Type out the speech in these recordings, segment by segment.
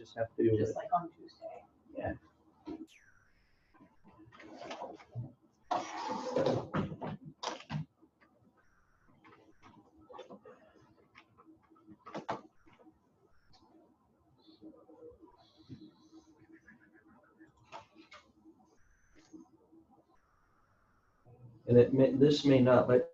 just have to. Just like on Tuesday. Yeah. And this may not let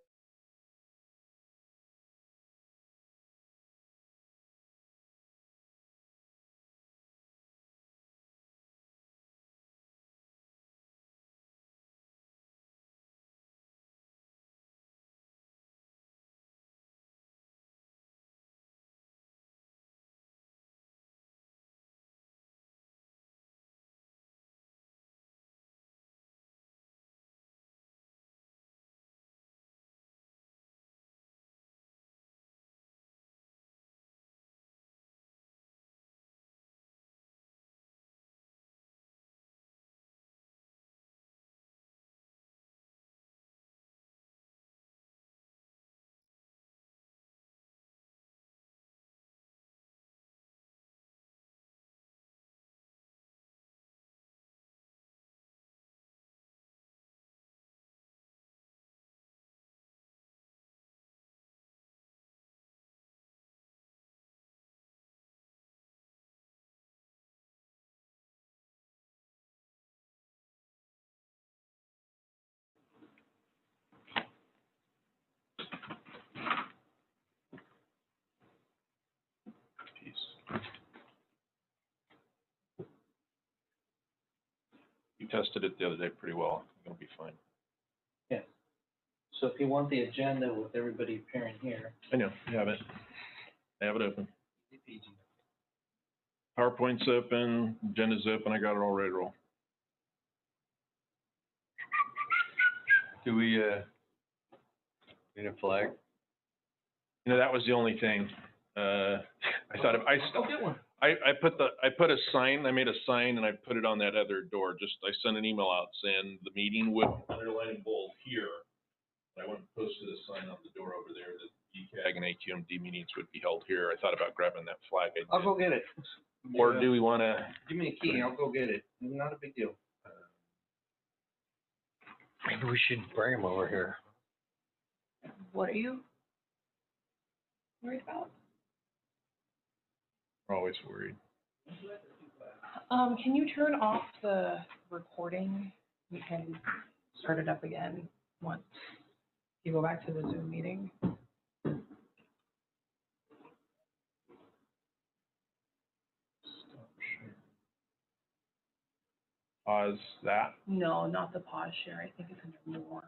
You tested it the other day pretty well. It'll be fine. Yeah. So if you want the agenda with everybody appearing here. I know, I have it. I have it open. PowerPoint's open, agenda's open, I got it all ready to roll. Do we, need a flag? You know, that was the only thing. I thought if I'll get one. I put a sign, I made a sign and I put it on that other door. I sent an email out saying the meeting would underline in bold here. I went and posted a sign on the door over there that BCAG and AQMD meetings would be held here. I thought about grabbing that flag. I'll go get it. Or do we want to? Give me a key, I'll go get it. Not a big deal. Maybe we should bring them over here. What are you worried about? We're always worried. Can you turn off the recording? We can start it up again once you go back to the Zoom meeting. Pause that. No, not the pause share. I think it's under more.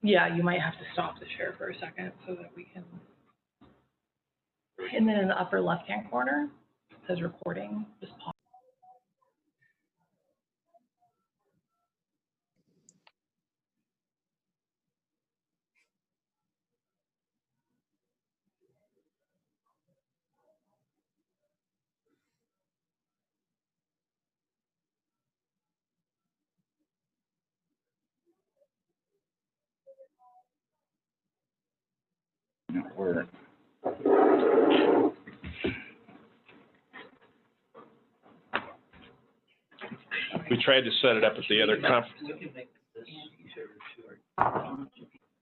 Yeah, you might have to stop the share for a second so that we can. And then in the upper left-hand corner, it says recording, just pause. We're We tried to set it up at the other conference. We can make this easier to.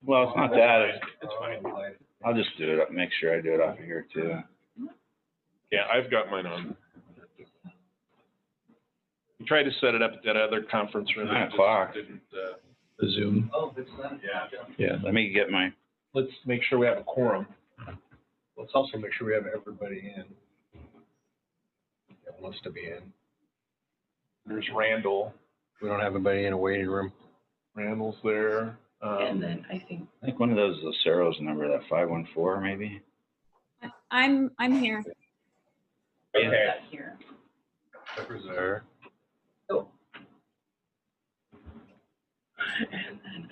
well, it's not that. It's fine. I'll just do it. Make sure I do it off of here too. Yeah, I've got mine on. We tried to set it up at that other conference room. 9 o'clock. The Zoom. Oh, it's not. Yeah. Yeah, let me get my. Let's make sure we have a quorum. Let's also make sure we have everybody in that wants to be in. There's Randall. We don't have anybody in a waiting room. Randall's there. And then I think I think one of those is Lucero's number, that 514 maybe. I'm here. Okay. that's here. Pepper's there. Oh. And then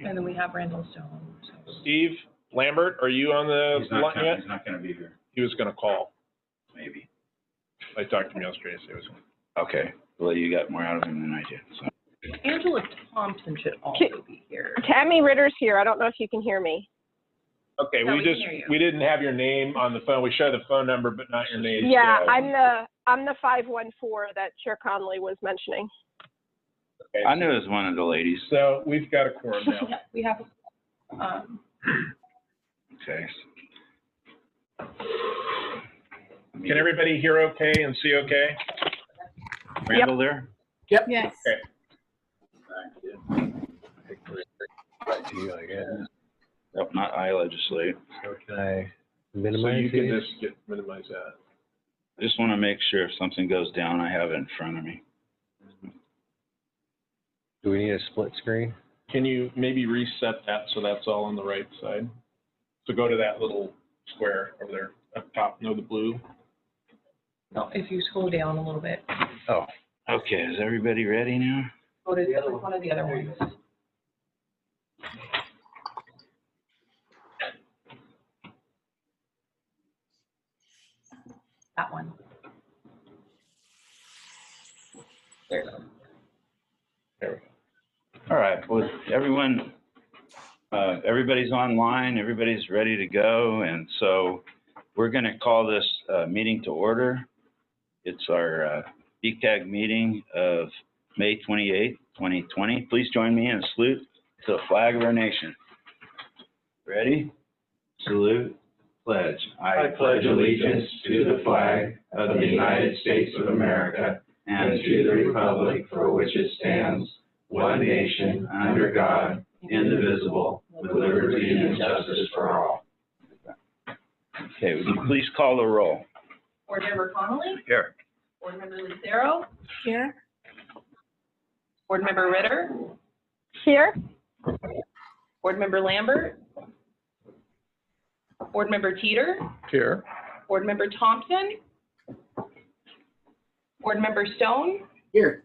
and then we have Randall Stone. So. Steve, Lambert, are you on the line yet? He's not gonna be here, He was gonna call. maybe. I talked to him yesterday, so he was. Okay, well, you got more out of him than I did, so. Angela Thompson should also be here. Tammy Ritter's here. I don't know if you can hear me. Okay, No, we we can just, hear you. we didn't have your name on the phone. We showed the phone number, but not your name. Yeah, so- I'm the 514 that Chair Conley was mentioning. Okay, I knew it was one of the ladies. So we've got a quorum now. Yeah, we have, Okay. Can everybody hear okay and see okay? Randall there? Yes. Okay. Right to you, I guess. Nope, not I legislate. So can I So minimize you can these? just minimize that. I just want to make sure if something goes down, I have it in front of me. Do we need a split screen? Can you maybe reset that so that's all on the right side? So go to that little square over there up top, the blue. no, if you scroll down a little bit, Oh, Okay, is everybody ready now? go to one of the other ones. That one. There you go. There we go. All right, well, everyone, everybody's online, everybody's ready to go, and so we're going to call this meeting to order. It's our BCAG meeting of May 28th, 2020. Please join me in a salute to the flag of our nation. Ready? Salute. Pledge. I pledge allegiance to the flag of the United States of America and to the republic for which it stands, one nation, under God, indivisible, with liberty and justice for all. Okay, would you please call the roll? Board Member Connolly, Here. Board Member Lucero, Here. Board Member Ritter, Here? Board Member Lambert, Board Member Teeter, Here. Board Member Thompson, Board Member Stone, Here.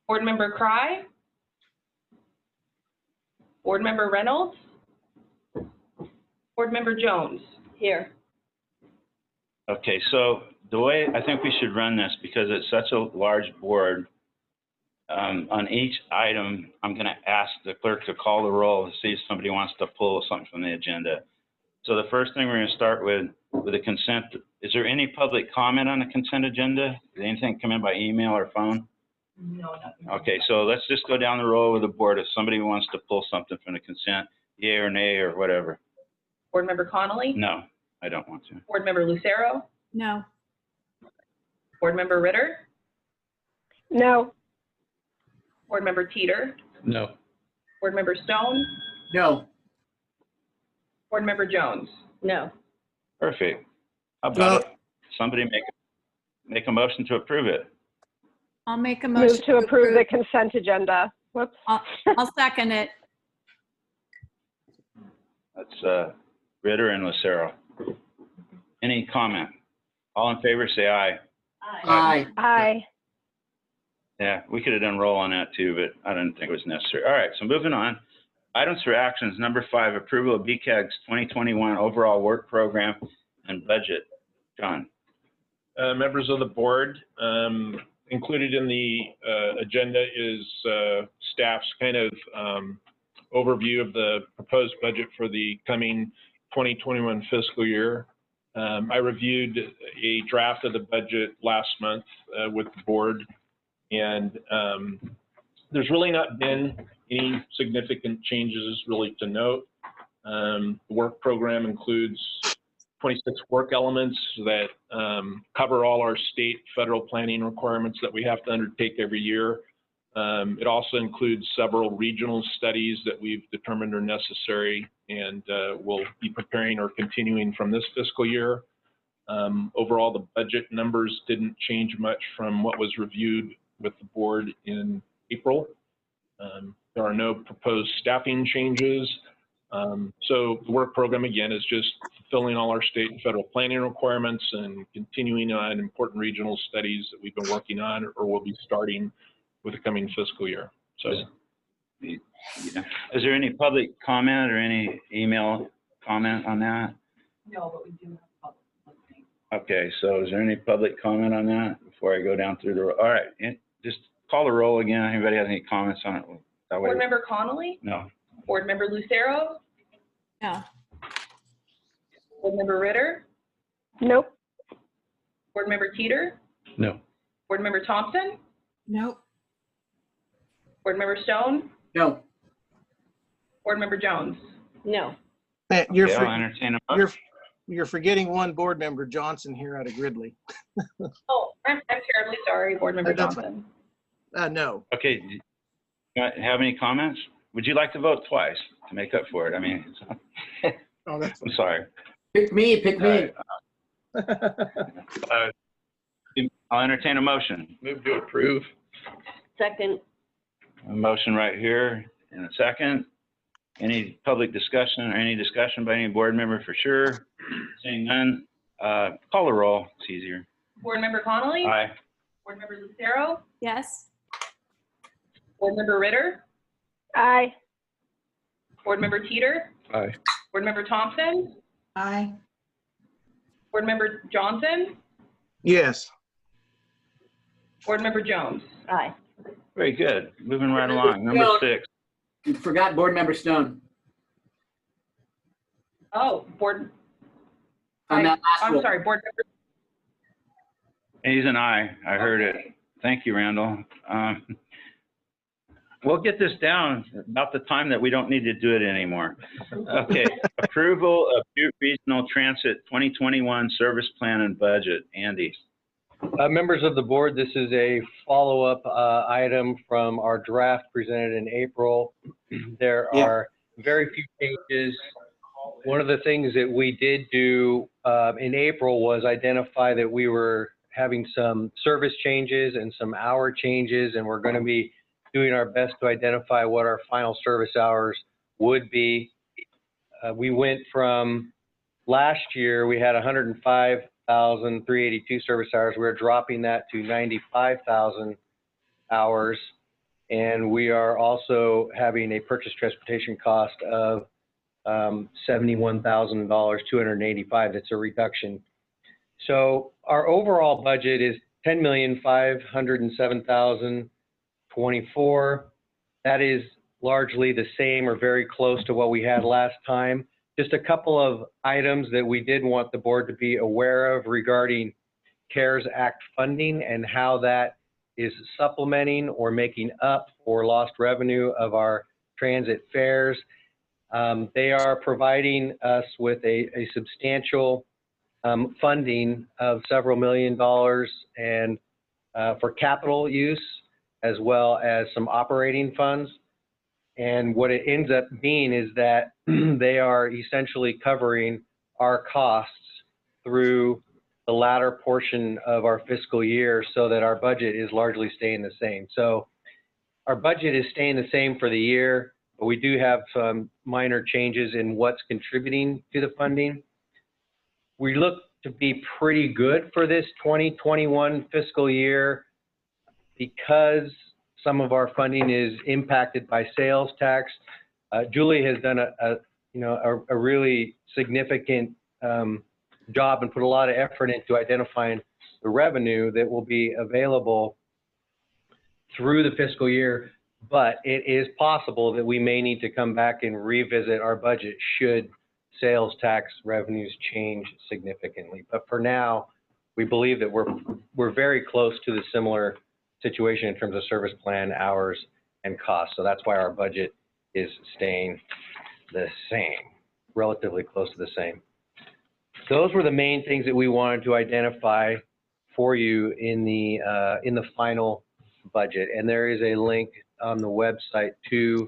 Board Member Cry, Board Member Reynolds, Board Member Jones. Here. Okay, so the way I think we should run this, because it's such a large board, on each item, I'm going to ask the clerk to call the roll to see if somebody wants to pull something from the agenda. So the first thing we're going to start with the consent. Is there any public comment on the consent agenda? Did anything come in by email or phone? No, nothing. Okay, so let's just go down the roll with the board. If somebody wants to pull something from the consent, yay or nay or whatever. Board Member Connolly, No, I don't want to. Board Member Lucero, No. Board Member Ritter, No. Board Member Teeter, no. Board Member Stone, No. Board Member Jones. No. Perfect. How about it? Somebody make a motion to approve it. I'll make a motion. Move to approve the consent agenda. Whoops. I'll second it. That's Ritter and Lucero. Any comment? All in favor, say aye. Aye. Aye. Yeah, we could have done roll on that too, but I didn't think it was necessary. All right, so moving on. Items for actions, number 5, approval of BCAG's 2021 overall work program and budget. John? Members of the board, included in the agenda is staff's kind of overview of the proposed budget for the coming 2021 fiscal year. I reviewed a draft of the budget last month with the board, and there's really not been any significant changes really to note. The work program includes 26 work elements that cover all our state, federal planning requirements that we have to undertake every year. It also includes several regional studies that we've determined are necessary and we'll be preparing or continuing from this fiscal year. Overall, the budget numbers didn't change much from what was reviewed with the board in April. There are no proposed staffing changes. So the work program, again, is just fulfilling all our state and federal planning requirements and continuing on important regional studies that we've been working on or will be starting with the coming fiscal year. So Yeah. Is there any public comment or any email comment on that? No, but we do have public listening. Okay, so is there any public comment on that before I go down through the, all right, just call the roll again. Anybody has any comments on it? That way- Board Member Connolly? No. Board Member Lucero? No. Board Member Ritter? Nope. Board Member Teeter? No. Board Member Thompson? Nope. Board Member Stone? No. Board Member Jones? No. Matt, Okay, I'll entertain a motion. you're forgetting one board member, Johnson, here out of Gridley. Oh, I'm terribly sorry, Board Member That's Johnson. No. Okay, do you have any comments? Would you like to vote twice to make up for it? I mean, Oh, that's I'm sorry. pick me. I'll entertain a motion. Move to approve. Second. A motion right here in a second. Any public discussion or any discussion by any board member for sure? Seeing none, call the roll. It's easier. Board Member Connolly? Aye. Board Member Lucero? Yes. Board Member Ritter? Aye. Board Member Teeter? Aye. Board Member Thompson? Aye. Board Member Johnson? Yes. Board Member Jones? Aye. Very good. Moving right along. Number 6. You forgot board member Stone Oh, Board, on that last I'm one. sorry, Board Member, He's an aye. I heard it. Thank you, Randall. We'll get this down about the time that we don't need to do it anymore. Okay, approval of Butte Regional Transit 2021 Service Plan and Budget. Andy. Members of the board, this is a follow-up item from our draft presented in April. There are very few changes. One of the things that we did do in April was identify that we were having some service changes and some hour changes, and we're going to be doing our best to identify what our final service hours would be. We went from last year, we had 105,382 service hours. We're dropping that to 95,000 hours. And we are also having a purchase transportation cost of $71,285. That's a reduction. So our overall budget is $10,507,024. That is largely the same or very close to what we had last time. Just a couple of items that we did want the board to be aware of regarding CARES Act funding and how that is supplementing or making up for lost revenue of our transit fares. They are providing us with a substantial funding of several $1 million and for capital use, as well as some operating funds. And what it ends up being is that they are essentially covering our costs through the latter portion of our fiscal year so that our budget is largely staying the same. So our budget is staying the same for the year, but we do have some minor changes in what's contributing to the funding. We look to be pretty good for this 2021 fiscal year because some of our funding is impacted by sales tax. Julie has done a really significant job and put a lot of effort into identifying the revenue that will be available through the fiscal year, but it is possible that we may need to come back and revisit our budget should sales tax revenues change significantly. But for now, we believe that we're very close to the similar situation in terms of service plan hours and costs. So that's why our budget is staying the same, relatively close to the same. Those were the main things that we wanted to identify for you in the final budget. And there is a link on the website to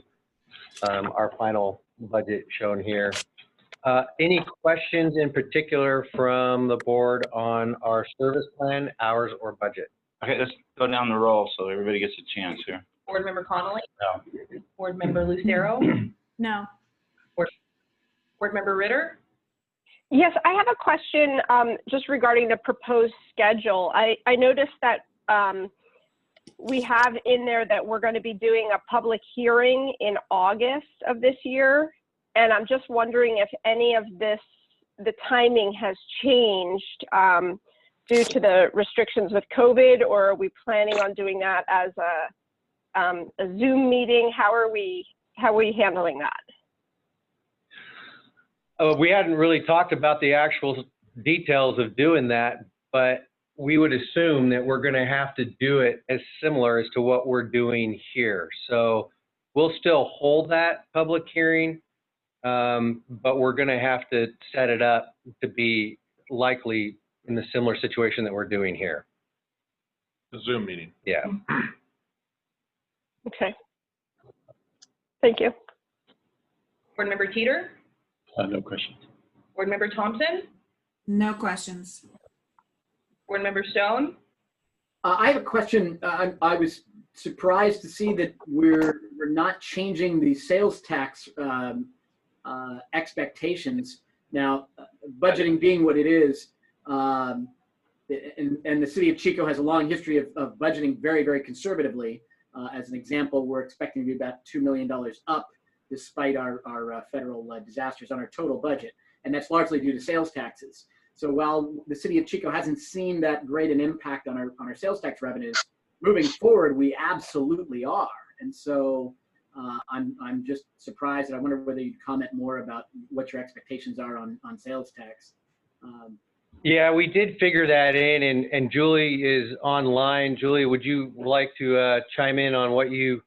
our final budget shown here. Any questions in particular from the board on our service plan, hours, or budget? Okay, let's go down the roll so everybody gets a chance here. Board Member Connolly? No. Board Member Lucero? No. Board Member Ritter? Yes, I have a question just regarding the proposed schedule. I noticed that we have in there that we're going to be doing a public hearing in August of this year. And I'm just wondering if any of this, the timing has changed due to the restrictions with COVID, or are we planning on doing that as a Zoom meeting? How are we handling that? We hadn't really talked about the actual details of doing that, but we would assume that we're going to have to do it as similar as to what we're doing here. So we'll still hold that public hearing, but we're going to have to set it up to be likely in the similar situation that we're doing here. The Zoom meeting. Yeah. Okay. Thank you. Board Member Teeter, No questions. Board Member Thompson, No questions. Board Member Stone, I have a question. I was surprised to see that we're not changing the sales tax expectations. Now, budgeting being what it is, and the city of Chico has a long history of budgeting very, very conservatively. As an example, we're expecting to be about $2 million up despite our federal disasters on our total budget. And that's largely due to sales taxes. So while the city of Chico hasn't seen that great an impact on our sales tax revenues, moving forward, we absolutely are. And so I'm just surprised, and I wonder whether you'd comment more about what your expectations are on sales tax. Yeah, we did figure that in, and Julie is online. Julie, would you like to chime in on what you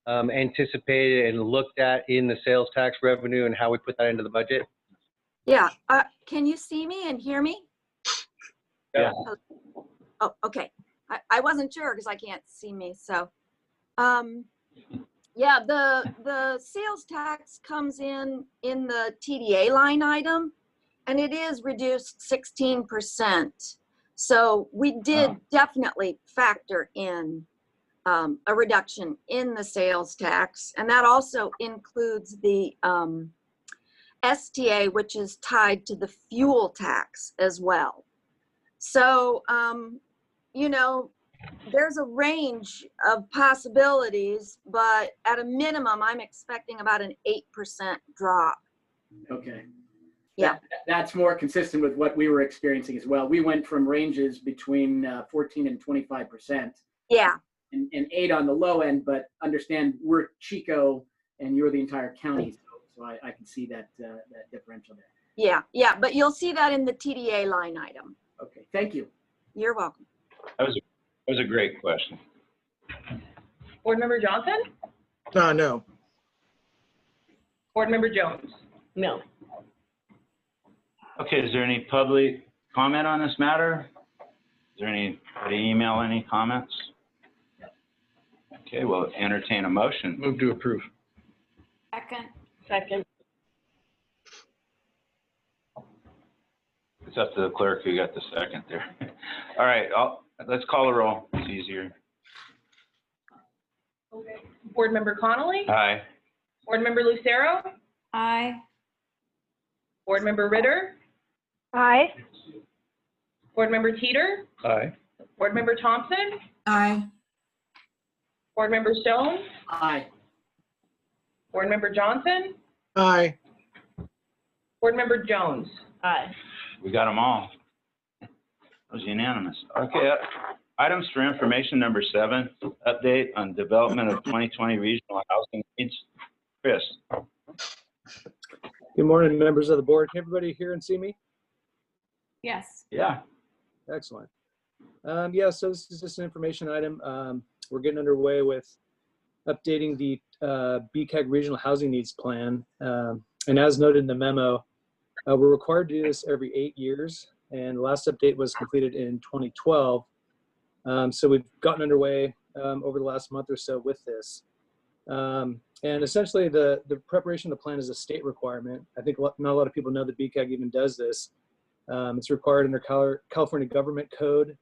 anticipated and looked at in the sales tax revenue and how we put that into the budget? Yeah, can you see me and hear me? Yeah. Oh, okay. I wasn't sure because I can't see me. So, yeah, the sales tax comes in the TDA line item, and it is reduced 16%. So we did definitely factor in a reduction in the sales tax, and that also includes the STA, which is tied to the fuel tax as well. So, you know, there's a range of possibilities, but at a minimum, I'm expecting about an 8% drop. Okay. Yeah. That's more consistent with what we were experiencing as well. We went from ranges between 14 and 25%. Yeah. And 8 on the low end, but understand we're Chico and you're the entire county. So I can see that differential there. Yeah, yeah, but you'll see that in the TDA line item. Okay, thank you. You're welcome. That was a great question. Board Member Johnson, No. Board Member Jones. No. Okay, is there any public comment on this matter? Is there anybody email any comments? Okay, we'll entertain a motion. Move to approve. Second. It's up to the clerk who got the second there. All right, let's call a roll. It's easier. Board Member Connolly, Aye. Board Member Lucero, Aye. Board Member Ritter, Aye. Board Member Teeter, Aye. Board Member Thompson, Aye. Board Member Stone, Aye. Board Member Johnson, Aye. Board Member Jones. Aye. We got them all. That was unanimous. Okay, items for information number 7, update on development of 2020 regional housing needs. Chris. Good morning, members of the board. Can everybody hear and see me? Yes. Yeah. Excellent. Yeah, so this is just an information item. We're getting underway with updating the BCAG regional housing needs plan. And as noted in the memo, we're required to do this every 8 years. And the last update was completed in 2012. So we've gotten underway over the last month or so with this. And essentially the preparation of the plan is a state requirement. I think not a lot of people know that BCAG even does this. It's required under California Government Code.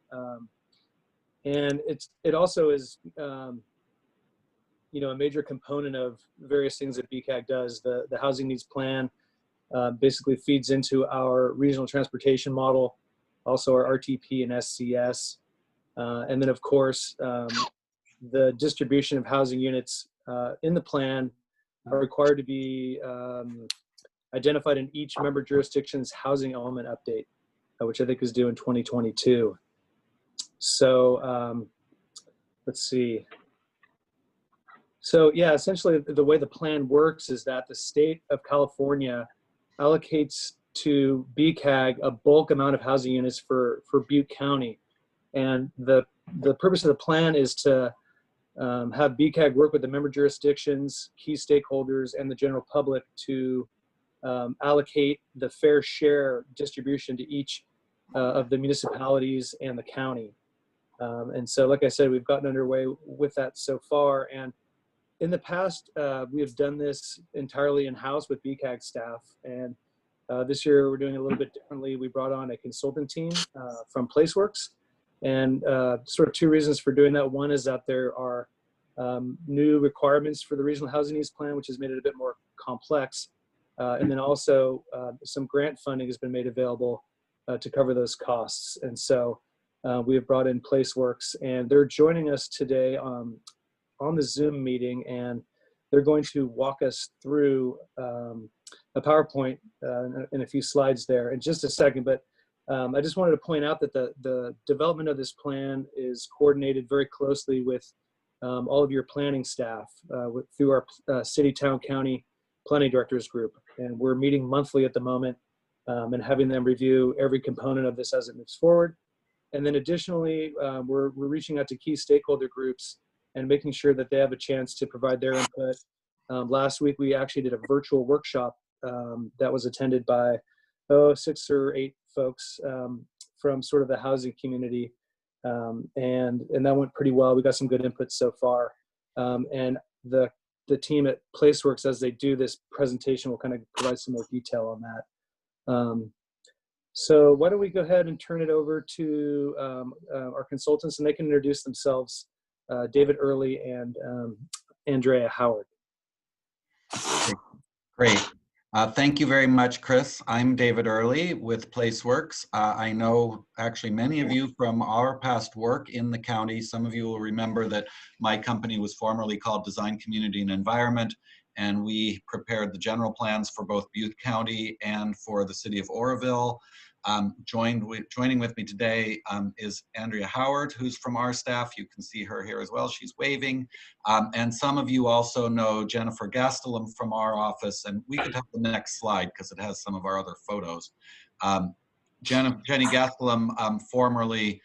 And it also is, you know, a major component of various things that BCAG does. The housing needs plan basically feeds into our regional transportation model, also our RTP and SCS. And then of course, the distribution of housing units in the plan are required to be identified in each member jurisdiction's housing element update, which I think is due in 2022. So let's see. So yeah, essentially the way the plan works is that the state of California allocates to BCAG a bulk amount of housing units for Butte County. And the purpose of the plan is to have BCAG work with the member jurisdictions, key stakeholders, and the general public to allocate the fair share distribution to each of the municipalities and the county. And so, like I said, we've gotten underway with that so far. And in the past, we have done this entirely in-house with BCAG staff. And this year, we're doing it a little bit differently. We brought on a consultant team from PlaceWorks. And sort of two reasons for doing that. One is that there are new requirements for the Regional Housing Needs Plan, which has made it a bit more complex. And then also some grant funding has been made available to cover those costs. And so we have brought in PlaceWorks, and they're joining us today on the Zoom meeting, and they're going to walk us through a PowerPoint in a few slides there in just a second. But I just wanted to point out that the development of this plan is coordinated very closely with all of your planning staff through our city, town, county planning directors group. And we're meeting monthly at the moment and having them review every component of this as it moves forward. And then additionally, we're reaching out to key stakeholder groups and making sure that they have a chance to provide their input. Last week, we actually did a virtual workshop that was attended by 6 or 8 folks from sort of the housing community. And that went pretty well. We got some good input so far. And the team at PlaceWorks, as they do this presentation, will kind of provide some more detail on that. So why don't we go ahead and turn it over to our consultants, and they can introduce themselves, David Early and Andrea Howard. Great. Thank you very much, Chris. I'm David Early with PlaceWorks. I know actually many of you from our past work in the county. Some of you will remember that my company was formerly called Design Community and Environment, and we prepared the general plans for both Butte County and for the city of Oroville. Joining with me today is Andrea Howard, who's from our staff. You can see her here as well. She's waving. And some of you also know Jennifer Gastelum from our office. And we could have the next slide because it has some of our other photos. Jenny Gastelum formerly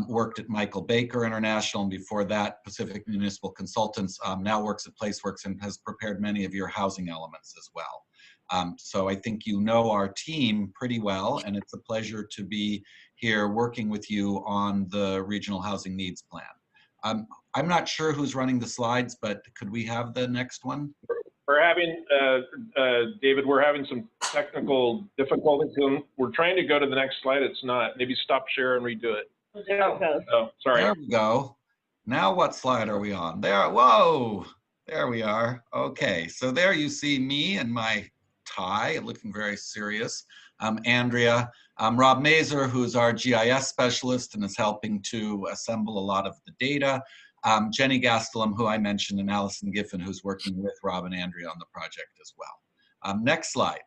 worked at Michael Baker International, and before that, Pacific Municipal Consultants, now works at PlaceWorks and has prepared many of your housing elements as well. So I think you know our team pretty well, and it's a pleasure to be here working with you on the Regional Housing Needs Plan. I'm not sure who's running the slides, but could we have the next one? We're having, David, we're having some technical difficulties. We're trying to go to the next slide. It's not. Maybe stop share and redo it. Oh, sorry. There we go. Now what slide are we on? There, whoa, there we are. Okay, so there you see me and my tie, looking very serious. Andrea, Rob Mazer, who's our GIS specialist and is helping to assemble a lot of the data. Jenny Gastelum, who I mentioned, and Allison Giffen, who's working with Rob and Andrea on the project as well. Next slide.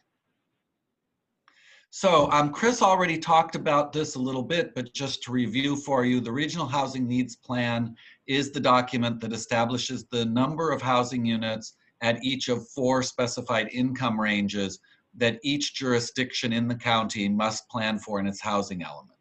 So Chris already talked about this a little bit, but just to review for you, the Regional Housing Needs Plan is the document that establishes the number of housing units at each of 4 specified income ranges that each jurisdiction in the county must plan for in its housing element.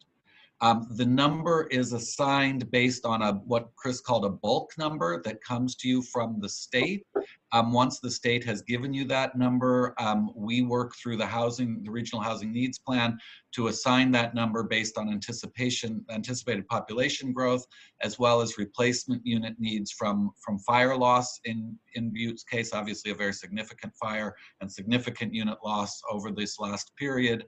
The number is assigned based on what Chris called a bulk number that comes to you from the state. Once the state has given you that number, we work through the Regional Housing Needs Plan to assign that number based on anticipated population growth, as well as replacement unit needs from fire loss. In Butte's case, obviously a very significant fire and significant unit loss over this last period.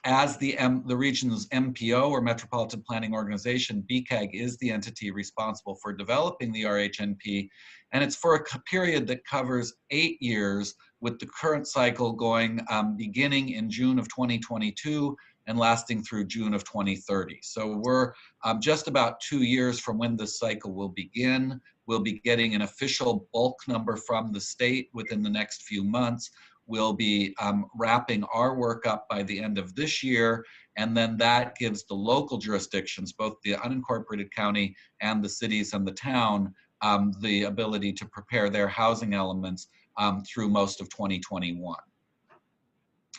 As the region's MPO, or Metropolitan Planning Organization, BCAG is the entity responsible for developing the RHNP, and it's for a period that covers 8 years, with the current cycle going beginning in June of 2022 and lasting through June of 2030. So we're just about 2 years from when this cycle will begin. We'll be getting an official bulk number from the state within the next few months. We'll be wrapping our work up by the end of this year, and then that gives the local jurisdictions, both the unincorporated county and the cities and the town, the ability to prepare their housing elements through most of 2021.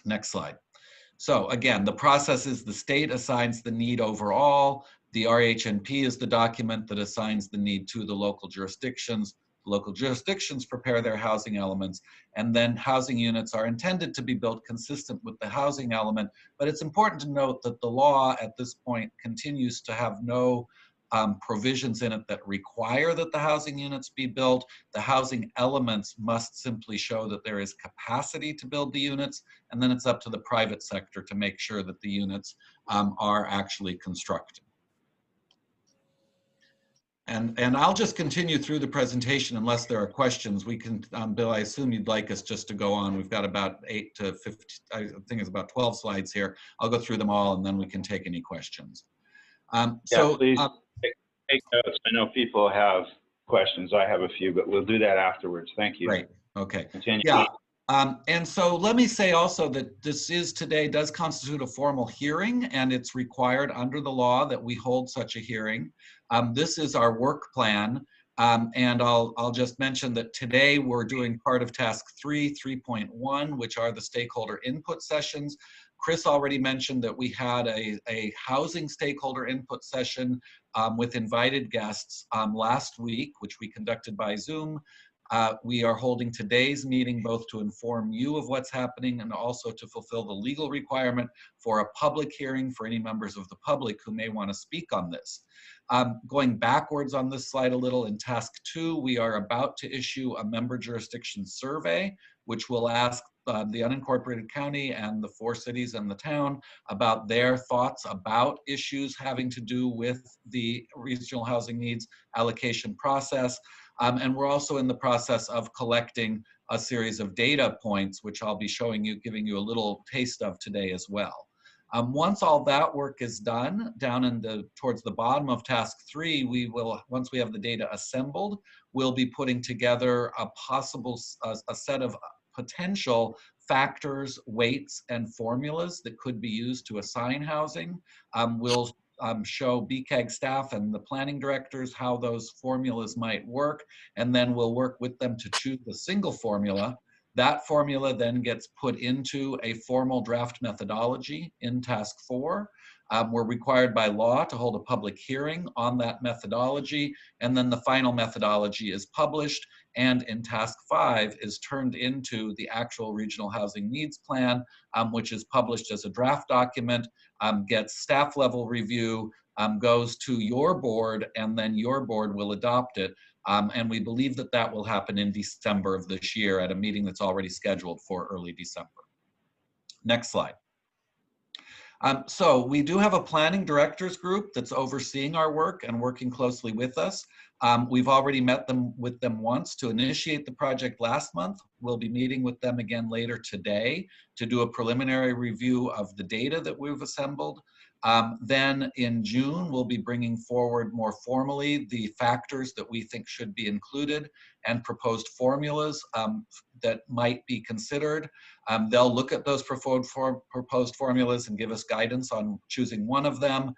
Next slide. So again, the process is the state assigns the need overall. The RHNP is the document that assigns the need to the local jurisdictions. The local jurisdictions prepare their housing elements, and then housing units are intended to be built consistent with the housing element. But it's important to note that the law at this point continues to have no provisions in it that require that the housing units be built. The housing elements must simply show that there is capacity to build the units, and then it's up to the private sector to make sure that the units are actually constructed. And I'll just continue through the presentation unless there are questions. We can, Bill, I assume you'd like us just to go on. We've got about 8 to 15, I think it's about 12 slides here. I'll go through them all and then we can take any questions. Yeah, please take notes. I know people have questions. I have a few, but we'll do that afterwards. Thank you. Great. Okay. Continue. Yeah. And so let me say also that this today does constitute a formal hearing, and it's required under the law that we hold such a hearing. This is our work plan, and I'll just mention that today we're doing part of task 3.1, which are the stakeholder input sessions. Chris already mentioned that we had a housing stakeholder input session with invited guests last week, which we conducted by Zoom. We are holding today's meeting both to inform you of what's happening and also to fulfill the legal requirement for a public hearing for any members of the public who may want to speak on this. Going backwards on this slide a little, in task 2, we are about to issue a member jurisdiction survey, which will ask the unincorporated county and the 4 cities and the town about their thoughts about issues having to do with the regional housing needs allocation process. And we're also in the process of collecting a series of data points, which I'll be showing you, giving you a little taste of today as well. Once all that work is done, down towards the bottom of task 3, we will, once we have the data assembled, we'll be putting together a set of potential factors, weights, and formulas that could be used to assign housing. We'll show BCAG staff and the planning directors how those formulas might work, and then we'll work with them to choose a single formula. That formula then gets put into a formal draft methodology in task 4. We're required by law to hold a public hearing on that methodology, and then the final methodology is published, and in task 5 is turned into the actual regional housing needs plan, which is published as a draft document, gets staff level review, goes to your board, and then your board will adopt it. And we believe that that will happen in December of this year at a meeting that's already scheduled for early December. Next slide. So we do have a planning directors group that's overseeing our work and working closely with us. We've already met with them once to initiate the project last month. We'll be meeting with them again later today to do a preliminary review of the data that we've assembled. Then in June, we'll be bringing forward more formally the factors that we think should be included and proposed formulas that might be considered. They'll look at those proposed formulas and give us guidance on choosing one of them.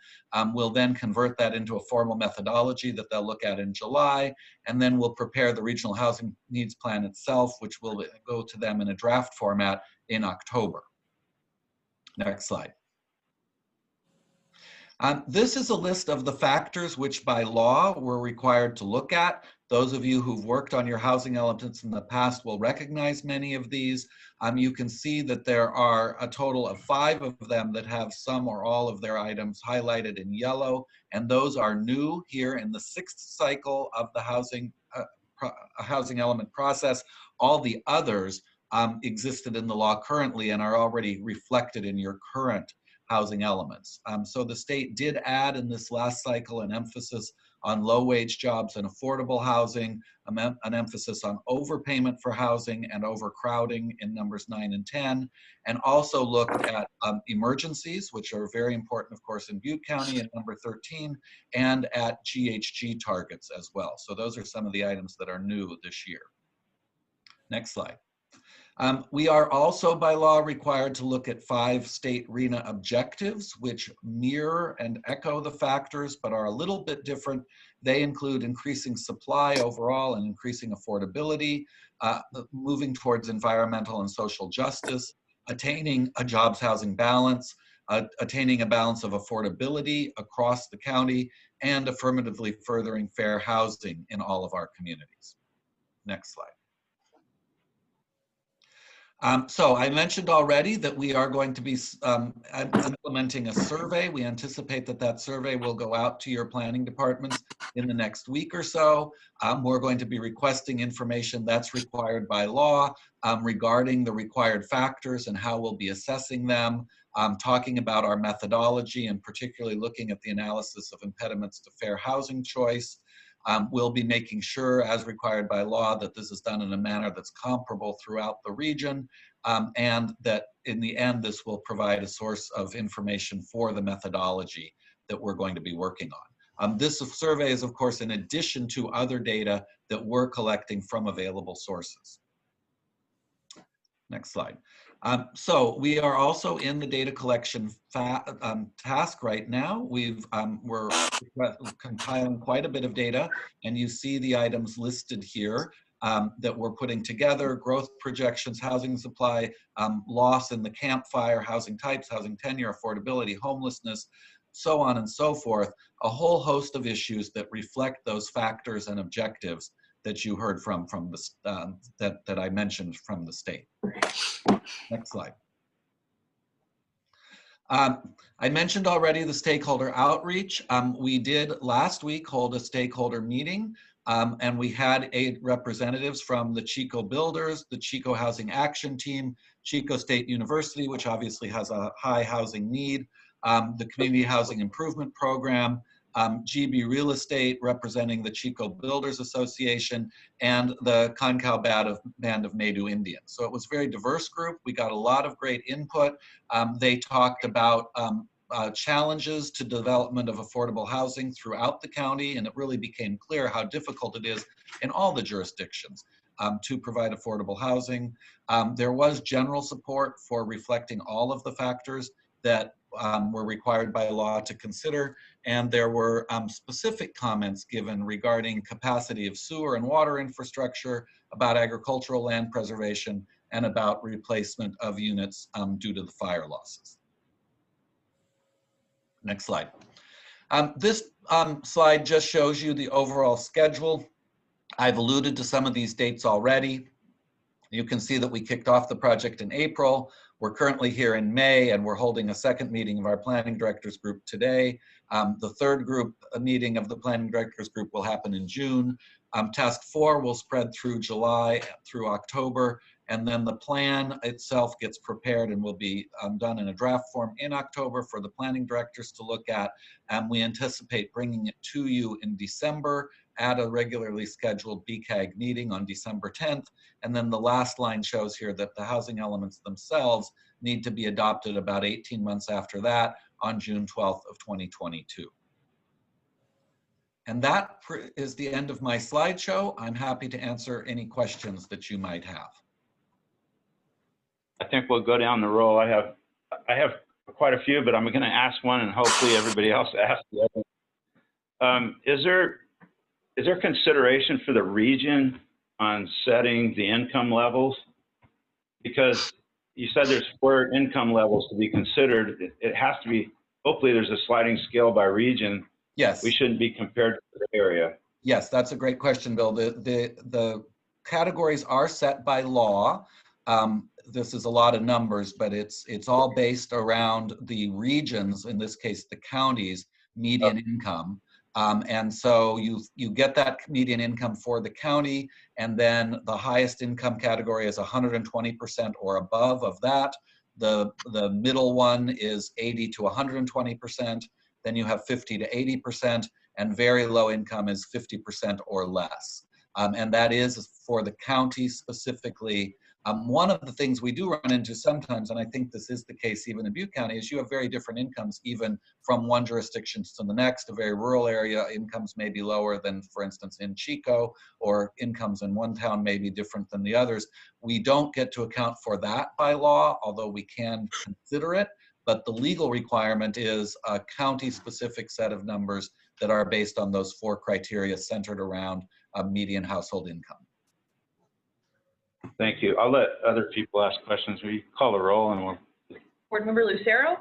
We'll then convert that into a formal methodology that they'll look at in July, and then we'll prepare the regional housing needs plan itself, which will go to them in a draft format in October. Next slide. This is a list of the factors which by law we're required to look at. Those of you who've worked on your housing elements in the past will recognize many of these. You can see that there are a total of 5 of them that have some or all of their items highlighted in yellow, and those are new here in the 6th cycle of the housing element process. All the others existed in the law currently and are already reflected in your current housing elements. So the state did add in this last cycle an emphasis on low-wage jobs and affordable housing, an emphasis on overpayment for housing and overcrowding in numbers 9 and 10, and also looked at emergencies, which are very important, of course, in Butte County in number 13, and at GHG targets as well. So those are some of the items that are new this year. Next slide. We are also by law required to look at 5 state RHNA objectives, which mirror and echo the factors, but are a little bit different. They include increasing supply overall and increasing affordability, moving towards environmental and social justice, attaining a jobs housing balance, attaining a balance of affordability across the county, and affirmatively furthering fair housing in all of our communities. Next slide. So I mentioned already that we are going to be implementing a survey. We anticipate that that survey will go out to your planning departments in the next week or so. We're going to be requesting information that's required by law regarding the required factors and how we'll be assessing them, talking about our methodology and particularly looking at the analysis of impediments to fair housing choice. We'll be making sure, as required by law, that this is done in a manner that's comparable throughout the region, and that in the end, this will provide a source of information for the methodology that we're going to be working on. This survey is, of course, in addition to other data that we're collecting from available sources. Next slide. So we are also in the data collection task right now. We're compiling quite a bit of data, and you see the items listed here that we're putting together: growth projections, housing supply, loss in the campfire, housing types, housing tenure, affordability, homelessness, so on and so forth. A whole host of issues that reflect those factors and objectives that you heard from the that I mentioned from the state. Next slide. I mentioned already the stakeholder outreach. We did last week hold a stakeholder meeting, and we had 8 representatives from the Chico Builders, the Chico Housing Action Team, Chico State University, which obviously has a high housing need, the Community Housing Improvement Program, GB Real Estate representing the Chico Builders Association, and the Concow Band of Maidu Indians. So it was a very diverse group. We got a lot of great input. They talked about challenges to development of affordable housing throughout the county, and it really became clear how difficult it is in all the jurisdictions to provide affordable housing. There was general support for reflecting all of the factors that were required by law to consider, and there were specific comments given regarding capacity of sewer and water infrastructure, about agricultural land preservation, and about replacement of units due to the fire losses. Next slide. This slide just shows you the overall schedule. I've alluded to some of these dates already. You can see that we kicked off the project in April. We're currently here in May, and we're holding a second meeting of our planning directors group today. The third group meeting of the planning directors group will happen in June. Task 4 will spread through July through October, and then the plan itself gets prepared and will be done in a draft form in October for the planning directors to look at. We anticipate bringing it to you in December at a regularly scheduled BCAG meeting on December 10th. And then the last line shows here that the housing elements themselves need to be adopted about 18 months after that on June 12th of 2022. And that is the end of my slideshow. I'm happy to answer any questions that you might have. I think we'll go down the roll. I have quite a few, but I'm going to ask one, and hopefully everybody else asks the other. Is there consideration for the region on setting the income levels? Because you said there's 4 income levels to be considered. It has to be, hopefully there's a sliding scale by region. Yes. We shouldn't be compared to the area. Yes, that's a great question, Bill. The categories are set by law. This is a lot of numbers, but it's all based around the regions, in this case, the counties' median income. And so you get that median income for the county, and then the highest income category is 120% or above of that. The middle one is 80 to 120%. Then you have 50 to 80%, and very low income is 50% or less. And that is for the county specifically. One of the things we do run into sometimes, and I think this is the case even in Butte County, is you have very different incomes even from one jurisdiction to the next. A very rural area, incomes may be lower than, for instance, in Chico, or incomes in one town may be different than the others. We don't get to account for that by law, although we can consider it. But the legal requirement is a county-specific set of numbers that are based on those 4 criteria centered around a median household income. Thank you. I'll let other people ask questions. We call the roll and we'll. Board Member Lucero?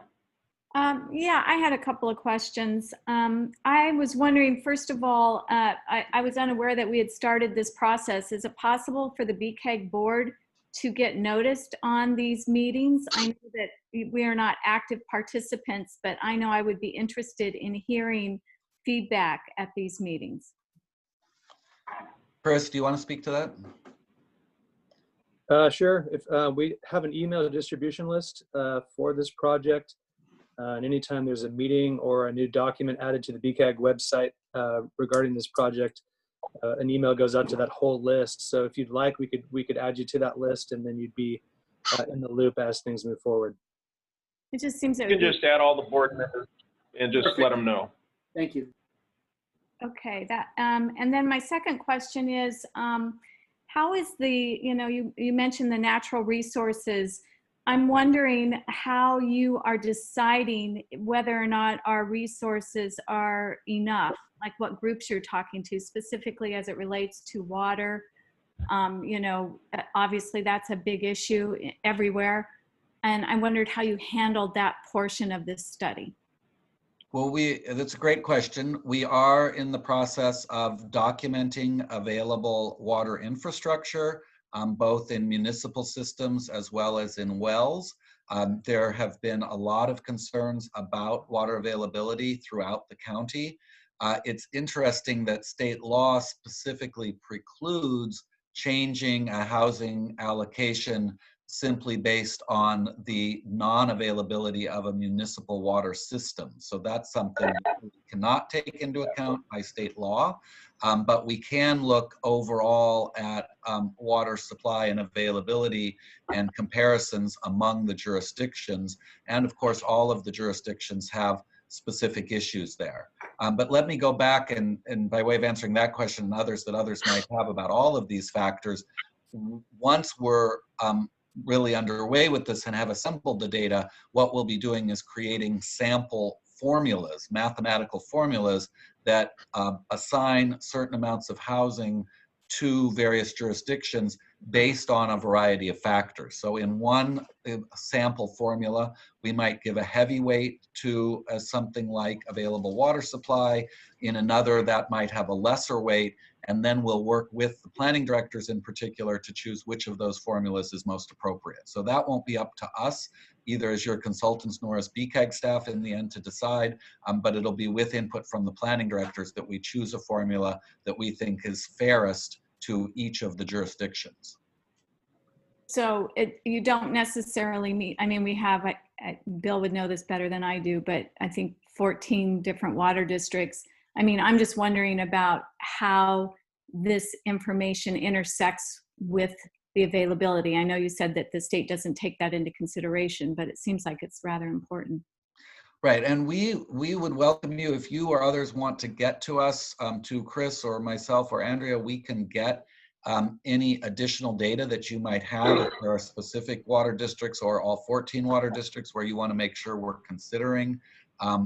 Yeah, I had a couple of questions. I was wondering, first of all, I was unaware that we had started this process. Is it possible for the BCAG board to get noticed on these meetings? I know that we are not active participants, but I know I would be interested in hearing feedback at these meetings. Chris, do you want to speak to that? Sure. If we have an email distribution list for this project, and anytime there's a meeting or a new document added to the BCAG website regarding this project, an email goes out to that whole list. So if you'd like, we could add you to that list, and then you'd be in the loop as things move forward. It just seems that You can just add all the board members and just let them know. Thank you. Okay, that and then my second question is, how is the, you mentioned the natural resources. I'm wondering how you are deciding whether or not our resources are enough, like what groups you're talking to specifically as it relates to water. Obviously that's a big issue everywhere. And I wondered how you handled that portion of this study. Well, that's a great question. We are in the process of documenting available water infrastructure, both in municipal systems as well as in wells. There have been a lot of concerns about water availability throughout the county. It's interesting that state law specifically precludes changing a housing allocation simply based on the non-availability of a municipal water system. So that's something that we cannot take into account by state law, but we can look overall at water supply and availability and comparisons among the jurisdictions. And of course, all of the jurisdictions have specific issues there. But let me go back and by way of answering that question and others that others might have about all of these factors, once we're really underway with this and have assembled the data, what we'll be doing is creating sample formulas, mathematical formulas that assign certain amounts of housing to various jurisdictions based on a variety of factors. So in one sample formula, we might give a heavy weight to something like available water supply. In another, that might have a lesser weight. And then we'll work with the planning directors in particular to choose which of those formulas is most appropriate. So that won't be up to us, either as your consultants nor as BCAG staff in the end to decide, but it'll be with input from the planning directors that we choose a formula that we think is fairest to each of the jurisdictions. So you don't necessarily meet, I mean, we have, Bill would know this better than I do, but I think 14 different water districts. I mean, I'm just wondering about how this information intersects with the availability. I know you said that the state doesn't take that into consideration, but it seems like it's rather important. Right, and we would welcome you if you or others want to get to us, to Chris or myself or Andrea. We can get any additional data that you might have. If there are specific water districts or all 14 water districts where you want to make sure we're considering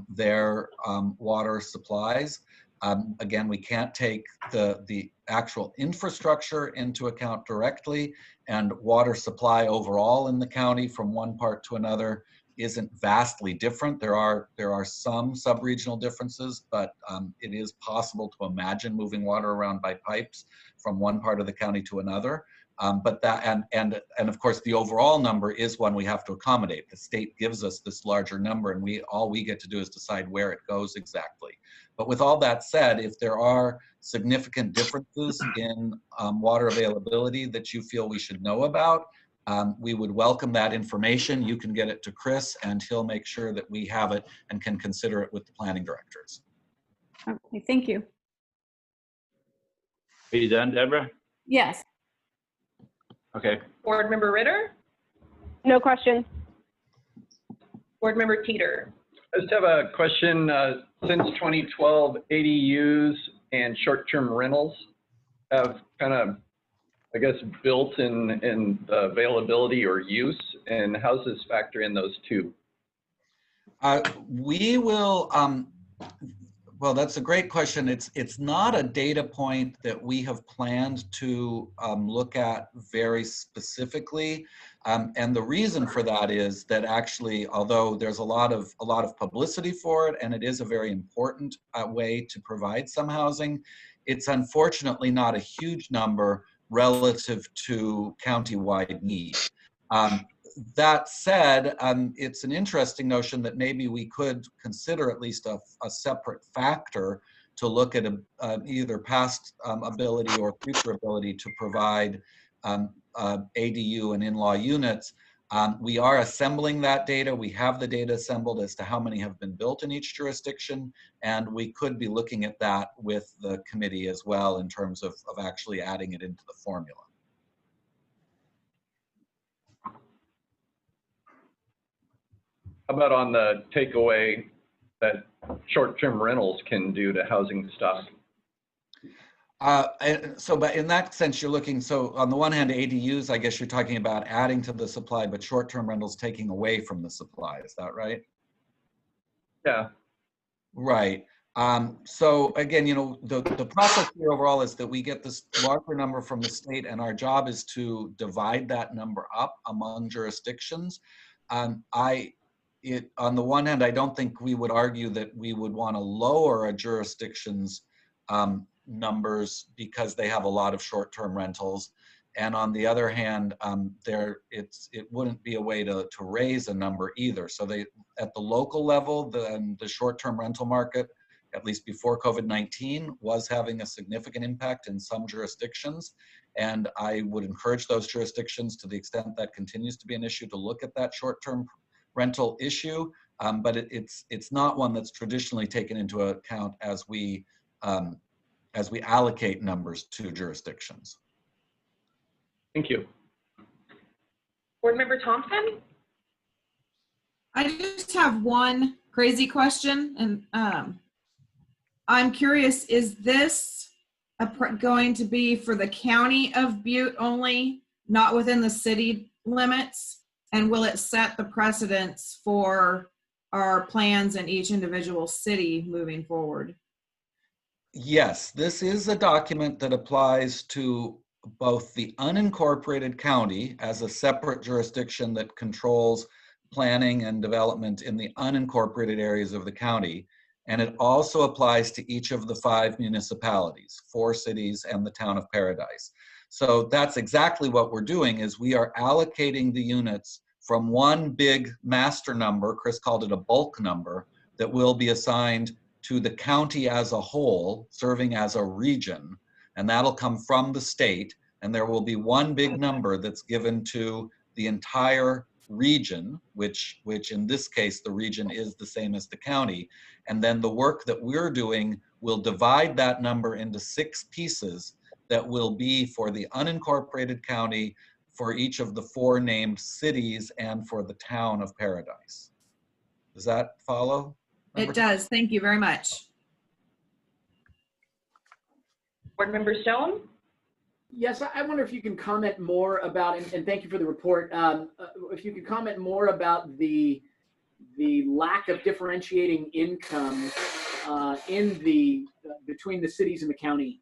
their water supplies. Again, we can't take the actual infrastructure into account directly, and water supply overall in the county from one part to another isn't vastly different. There are some sub-regional differences, but it is possible to imagine moving water around by pipes from one part of the county to another. But that and of course the overall number is one we have to accommodate. The state gives us this larger number, and all we get to do is decide where it goes exactly. But with all that said, if there are significant differences in water availability that you feel we should know about, we would welcome that information. You can get it to Chris, and he'll make sure that we have it and can consider it with the planning directors. Okay, thank you. Are you done, Deborah? Yes. Okay. Board Member Ritter, No questions. Board Member Teeter. I just have a question. Since 2012, ADUs and short-term rentals have kind of, I guess, built in the availability or use, and how does this factor in those two? We will, well, that's a great question. It's not a data point that we have planned to look at very specifically. And the reason for that is that actually, although there's a lot of publicity for it, and it is a very important way to provide some housing, it's unfortunately not a huge number relative to county-wide need. That said, it's an interesting notion that maybe we could consider at least a separate factor to look at either past ability or future ability to provide ADU and in-law units. We are assembling that data. We have the data assembled as to how many have been built in each jurisdiction, and we could be looking at that with the committee as well in terms of actually adding it into the formula. How about on the takeaway that short-term rentals can do to housing stock? But in that sense, you're looking, so on the one hand, ADUs, I guess you're talking about adding to the supply, but short-term rentals taking away from the supply. Is that right? Yeah. Right. So again, you know, the process here overall is that we get this larger number from the state, and our job is to divide that number up among jurisdictions. On the one hand, I don't think we would argue that we would want to lower a jurisdiction's numbers because they have a lot of short-term rentals. And on the other hand, it wouldn't be a way to raise a number either. So at the local level, the short-term rental market, at least before COVID-19, was having a significant impact in some jurisdictions. And I would encourage those jurisdictions, to the extent that continues to be an issue, to look at that short-term rental issue, but it's not one that's traditionally taken into account as we allocate numbers to jurisdictions. Thank you. Board Member Thompson? I just have one crazy question, and I'm curious, is this going to be for the county of Butte only, not within the city limits? And will it set the precedence for our plans in each individual city moving forward? Yes, this is a document that applies to both the unincorporated county as a separate jurisdiction that controls planning and development in the unincorporated areas of the county. And it also applies to each of the 5 municipalities, 4 cities and the town of Paradise. So that's exactly what we're doing, is we are allocating the units from one big master number, Chris called it a bulk number, that will be assigned to the county as a whole, serving as a region, and that'll come from the state, and there will be one big number that's given to the entire region, which in this case, the region is the same as the county. And then the work that we're doing will divide that number into 6 pieces that will be for the unincorporated county, for each of the 4 named cities, and for the town of Paradise. Does that follow? It does. Thank you very much. Board Member Stone? Yes, I wonder if you can comment more about, and thank you for the report, if you could comment more about the lack of differentiating income between the cities and the county.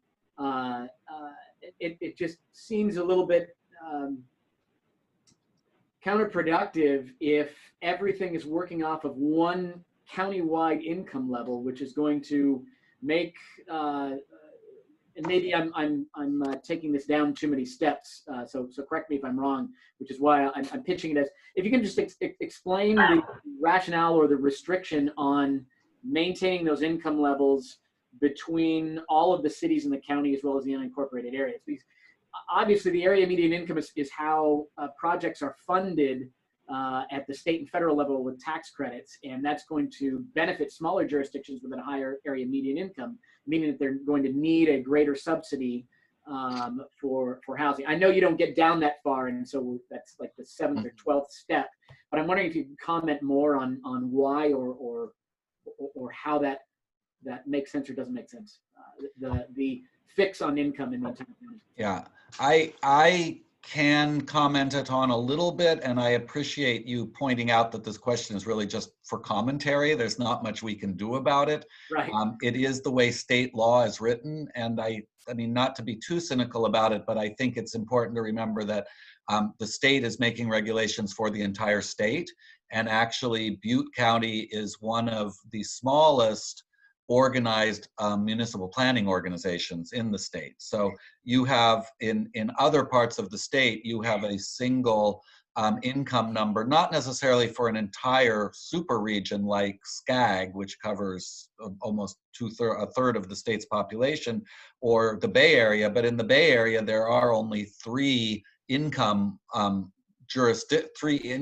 It just seems a little bit counterproductive if everything is working off of one county-wide income level, which is going to make and maybe I'm taking this down too many steps, so correct me if I'm wrong, which is why I'm pitching it as, if you can just explain the rationale or the restriction on maintaining those income levels between all of the cities in the county as well as the unincorporated areas. Because obviously the area median income is how projects are funded, at the state and federal level with tax credits, and that's going to benefit smaller jurisdictions with a higher area median income, meaning that they're going to need a greater subsidy for housing. I know you don't get down that far, and so that's like the 7th or 12th step. But I'm wondering if you could comment more on why or how that makes sense or doesn't make sense. The fix on income in the entire county. Yeah, I can comment it on a little bit, and I appreciate you pointing out that this question is really just for commentary. There's not much we can do about it. Right. It is the way state law is written, and I mean, not to be too cynical about it, but I think it's important to remember that the state is making regulations for the entire state, and actually Butte County is one of the smallest organized municipal planning organizations in the state. So you have in other parts of the state, you have a single income number, not necessarily for an entire super region like SCAG, which covers almost a third of the state's population, or the Bay Area, but in the Bay Area, there are only three income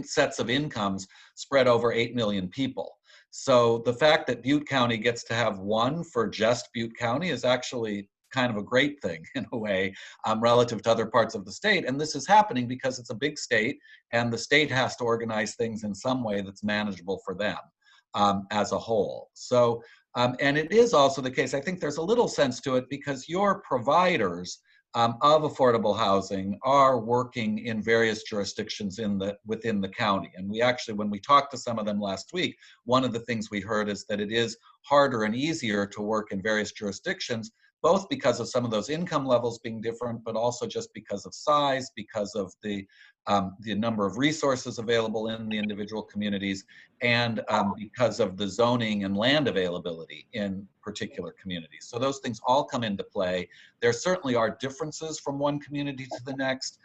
sets of incomes spread over 8 million people. So the fact that Butte County gets to have one for just Butte County is actually kind of a great thing in a way relative to other parts of the state. And this is happening because it's a big state and the state has to organize things in some way that's manageable for them as a whole. So, and it is also the case, I think there's a little sense to it because your providers of affordable housing are working in various jurisdictions within the county. And we actually, when we talked to some of them last week, one of the things we heard is that it is harder and easier to work in various jurisdictions, both because of some of those income levels being different, but also just because of size, because of the number of resources available in the individual communities, and because of the zoning and land availability in particular communities. So those things all come into play. There certainly are differences from one community to the next,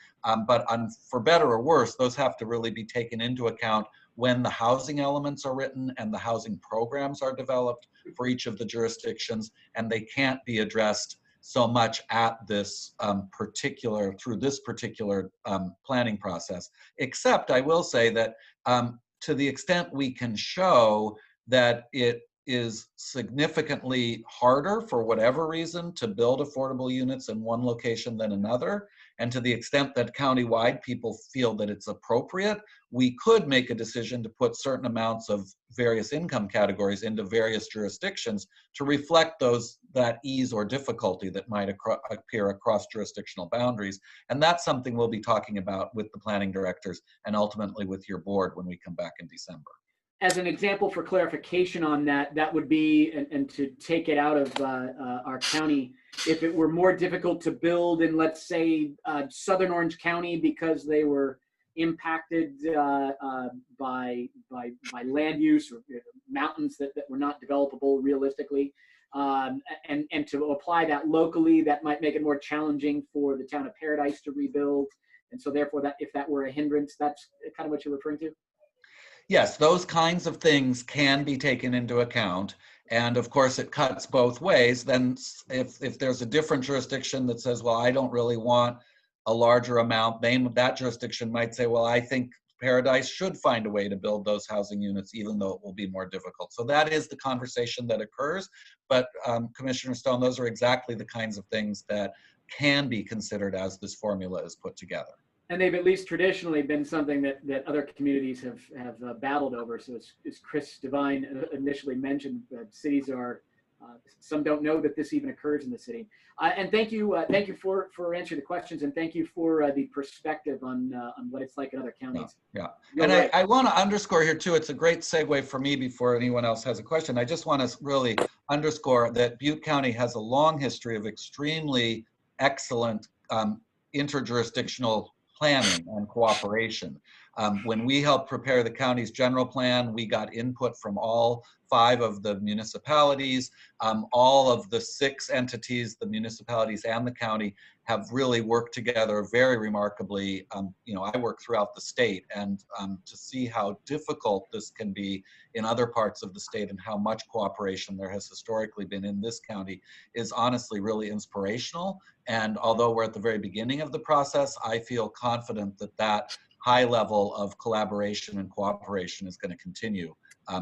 but for better or worse, those have to really be taken into account when the housing elements are written and the housing programs are developed for each of the jurisdictions, and they can't be addressed so much at this through this particular planning process. Except I will say that to the extent we can show that it is significantly harder for whatever reason to build affordable units in one location than another, and to the extent that countywide people feel that it's appropriate, we could make a decision to put certain amounts of various income categories into various jurisdictions to reflect that ease or difficulty that might appear across jurisdictional boundaries. And that's something we'll be talking about with the planning directors and ultimately with your board when we come back in December. As an example for clarification on that, that would be, and to take it out of our county, if it were more difficult to build in, let's say, Southern Orange County because they were impacted by land use or mountains that were not developable realistically, and to apply that locally, that might make it more challenging for the town of Paradise to rebuild. And so therefore, that if that were a hindrance, that's kind of what you're referring to? Yes, those kinds of things can be taken into account. And of course, it cuts both ways. Then if there's a different jurisdiction that says, well, I don't really want a larger amount, then that jurisdiction might say, well, I think Paradise should find a way to build those housing units, even though it will be more difficult. So that is the conversation that occurs. But Commissioner Stone, those are exactly the kinds of things that can be considered as this formula is put together. And they've at least traditionally been something that other communities have battled over. So as Chris Devine initially mentioned, cities are, some don't know that this even occurs in the city. And thank you for answering the questions, and thank you for the perspective on what it's like in other counties. Yeah, You're and right. I want to underscore here too, it's a great segue for me before anyone else has a question. I just want to really underscore that Butte County has a long history of extremely excellent interjurisdictional planning and cooperation. When we helped prepare the county's general plan, we got input from all 5 of the municipalities. All of the 6 entities, the municipalities and the county, have really worked together very remarkably. I work throughout the state, and to see how difficult this can be in other parts of the state and how much cooperation there has historically been in this county is honestly really inspirational. And although we're at the very beginning of the process, I feel confident that high level of collaboration and cooperation is going to continue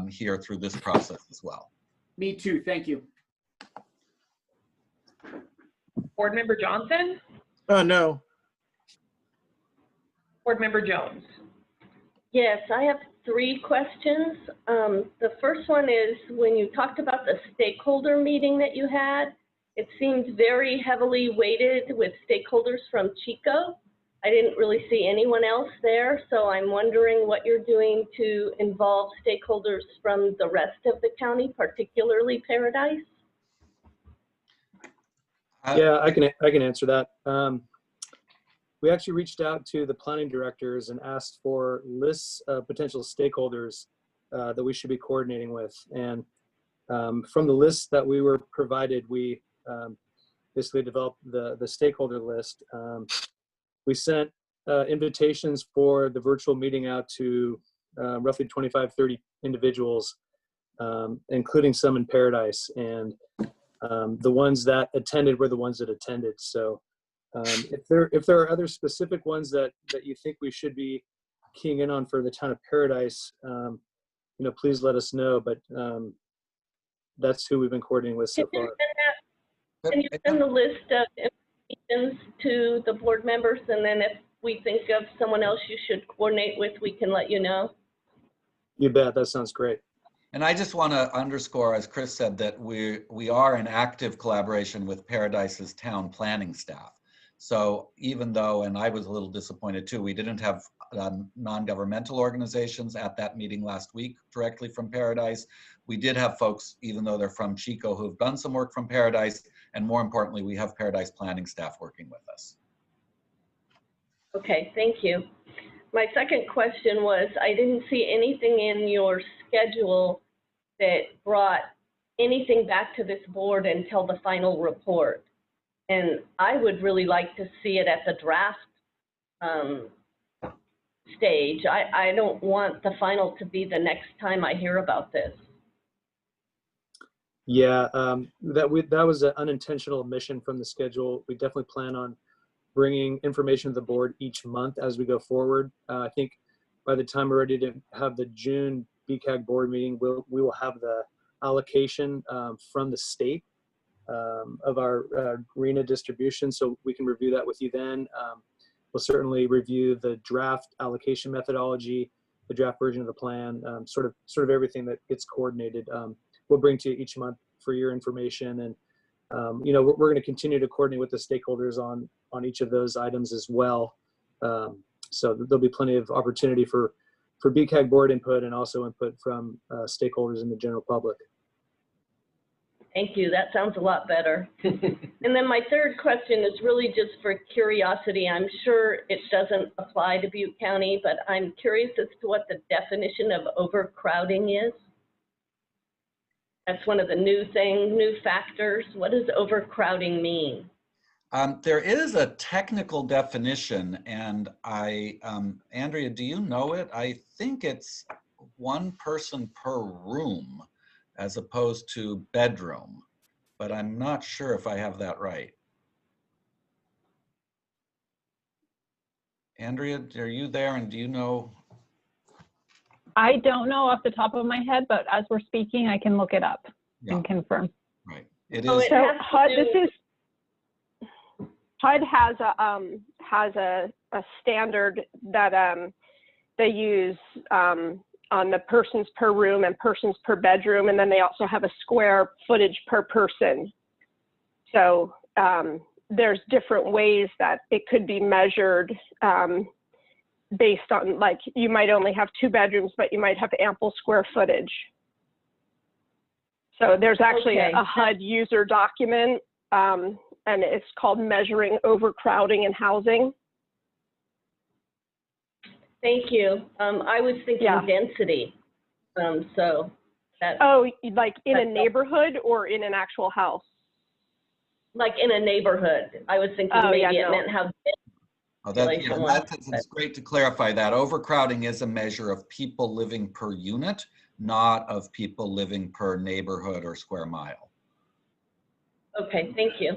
here through this process as well. Me too. Thank you. Board Member Johnson, No. Board Member Jones. Yes, I have 3 questions. The first one is, when you talked about the stakeholder meeting that you had, it seemed very heavily weighted with stakeholders from Chico. I didn't really see anyone else there, so I'm wondering what you're doing to involve stakeholders from the rest of the county, particularly Paradise. Yeah, I can answer that. We actually reached out to the planning directors and asked for lists of potential stakeholders that we should be coordinating with. And from the list that we were provided, we basically developed the stakeholder list. We sent invitations for the virtual meeting out to roughly 25, 30 individuals, including some in Paradise. And the ones that attended were the ones that attended. So if there are other specific ones that you think we should be keying in on for the town of Paradise, please let us know. But that's who we've been coordinating with so far. Can you send the list of invitations to the board members, and then if we think of someone else you should coordinate with, we can let you know? You bet. That sounds great. And I just want to underscore, as Chris said, that we are in active collaboration with Paradise's town planning staff. So even though, and I was a little disappointed too, we didn't have non-governmental organizations at that meeting last week directly from Paradise. We did have folks, even though they're from Chico, who've done some work from Paradise. And more importantly, we have Paradise planning staff working with us. Okay, thank you. My second question was, I didn't see anything in your schedule that brought anything back to this board until the final report. And I would really like to see it at the draft stage. I don't want the final to be the next time I hear about this. Yeah, that was an unintentional omission from the schedule. We definitely plan on bringing information to the board each month as we go forward. I think by the time we're ready to have the June BCAG board meeting, we will have the allocation from the state of our RENA distribution, so we can review that with you then. We'll certainly review the draft allocation methodology, the draft version of the plan, sort of everything that gets coordinated. We'll bring to you each month for your information, and we're going to continue to coordinate with the stakeholders on each of those items as well. So there'll be plenty of opportunity for BCAG board input and also input from stakeholders in the general public. Thank you. That sounds a lot better. And then my third question is really just for curiosity. I'm sure it doesn't apply to Butte County, but I'm curious as to what the definition of overcrowding is. That's one of the new factors. What does overcrowding mean? There is a technical definition, and Andrea, do you know it? I think it's 1 person per room as opposed to bedroom, but I'm not sure if I have that right. Andrea, are you there, and do you know? I don't know off the top of my head, but as we're speaking, I can look it up and confirm. Right. It So is. HUD has a standard that they use on the persons per room and persons per bedroom, and then they also have a square footage per person. So there's different ways that it could be measured based on, like, you might only have 2 bedrooms, but you might have ample square footage. So there's actually a HUD user document, and it's called Measuring Overcrowding in Housing. Thank you. I was thinking density. So that's... Oh, like in a neighborhood or in an actual house? Like in a neighborhood. I was thinking maybe it meant how big. Oh, it's great to clarify that. Overcrowding is a measure of people living per unit, not of people living per neighborhood or square mile. Okay, thank you.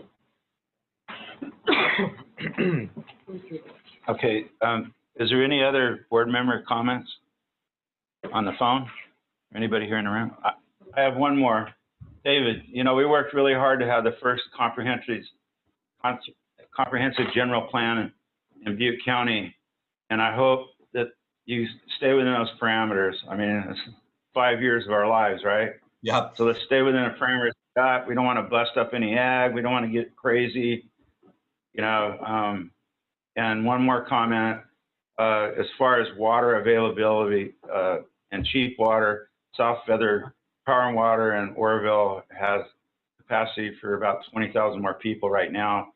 Okay, Is there any other board member comments on the phone? Anybody here in the room? I have one more. David, you know, we worked really hard to have the first comprehensive general plan in Butte County, and I hope that you stay within those parameters. I mean, it's 5 years of our lives, right? Yeah. So let's stay within the parameters we got. We don't want to bust up any ag. We don't want to get crazy, you know. And one more comment, as far as water availability and cheap water, South Feather Power and Water in Oroville has capacity for about 20,000 more people right now,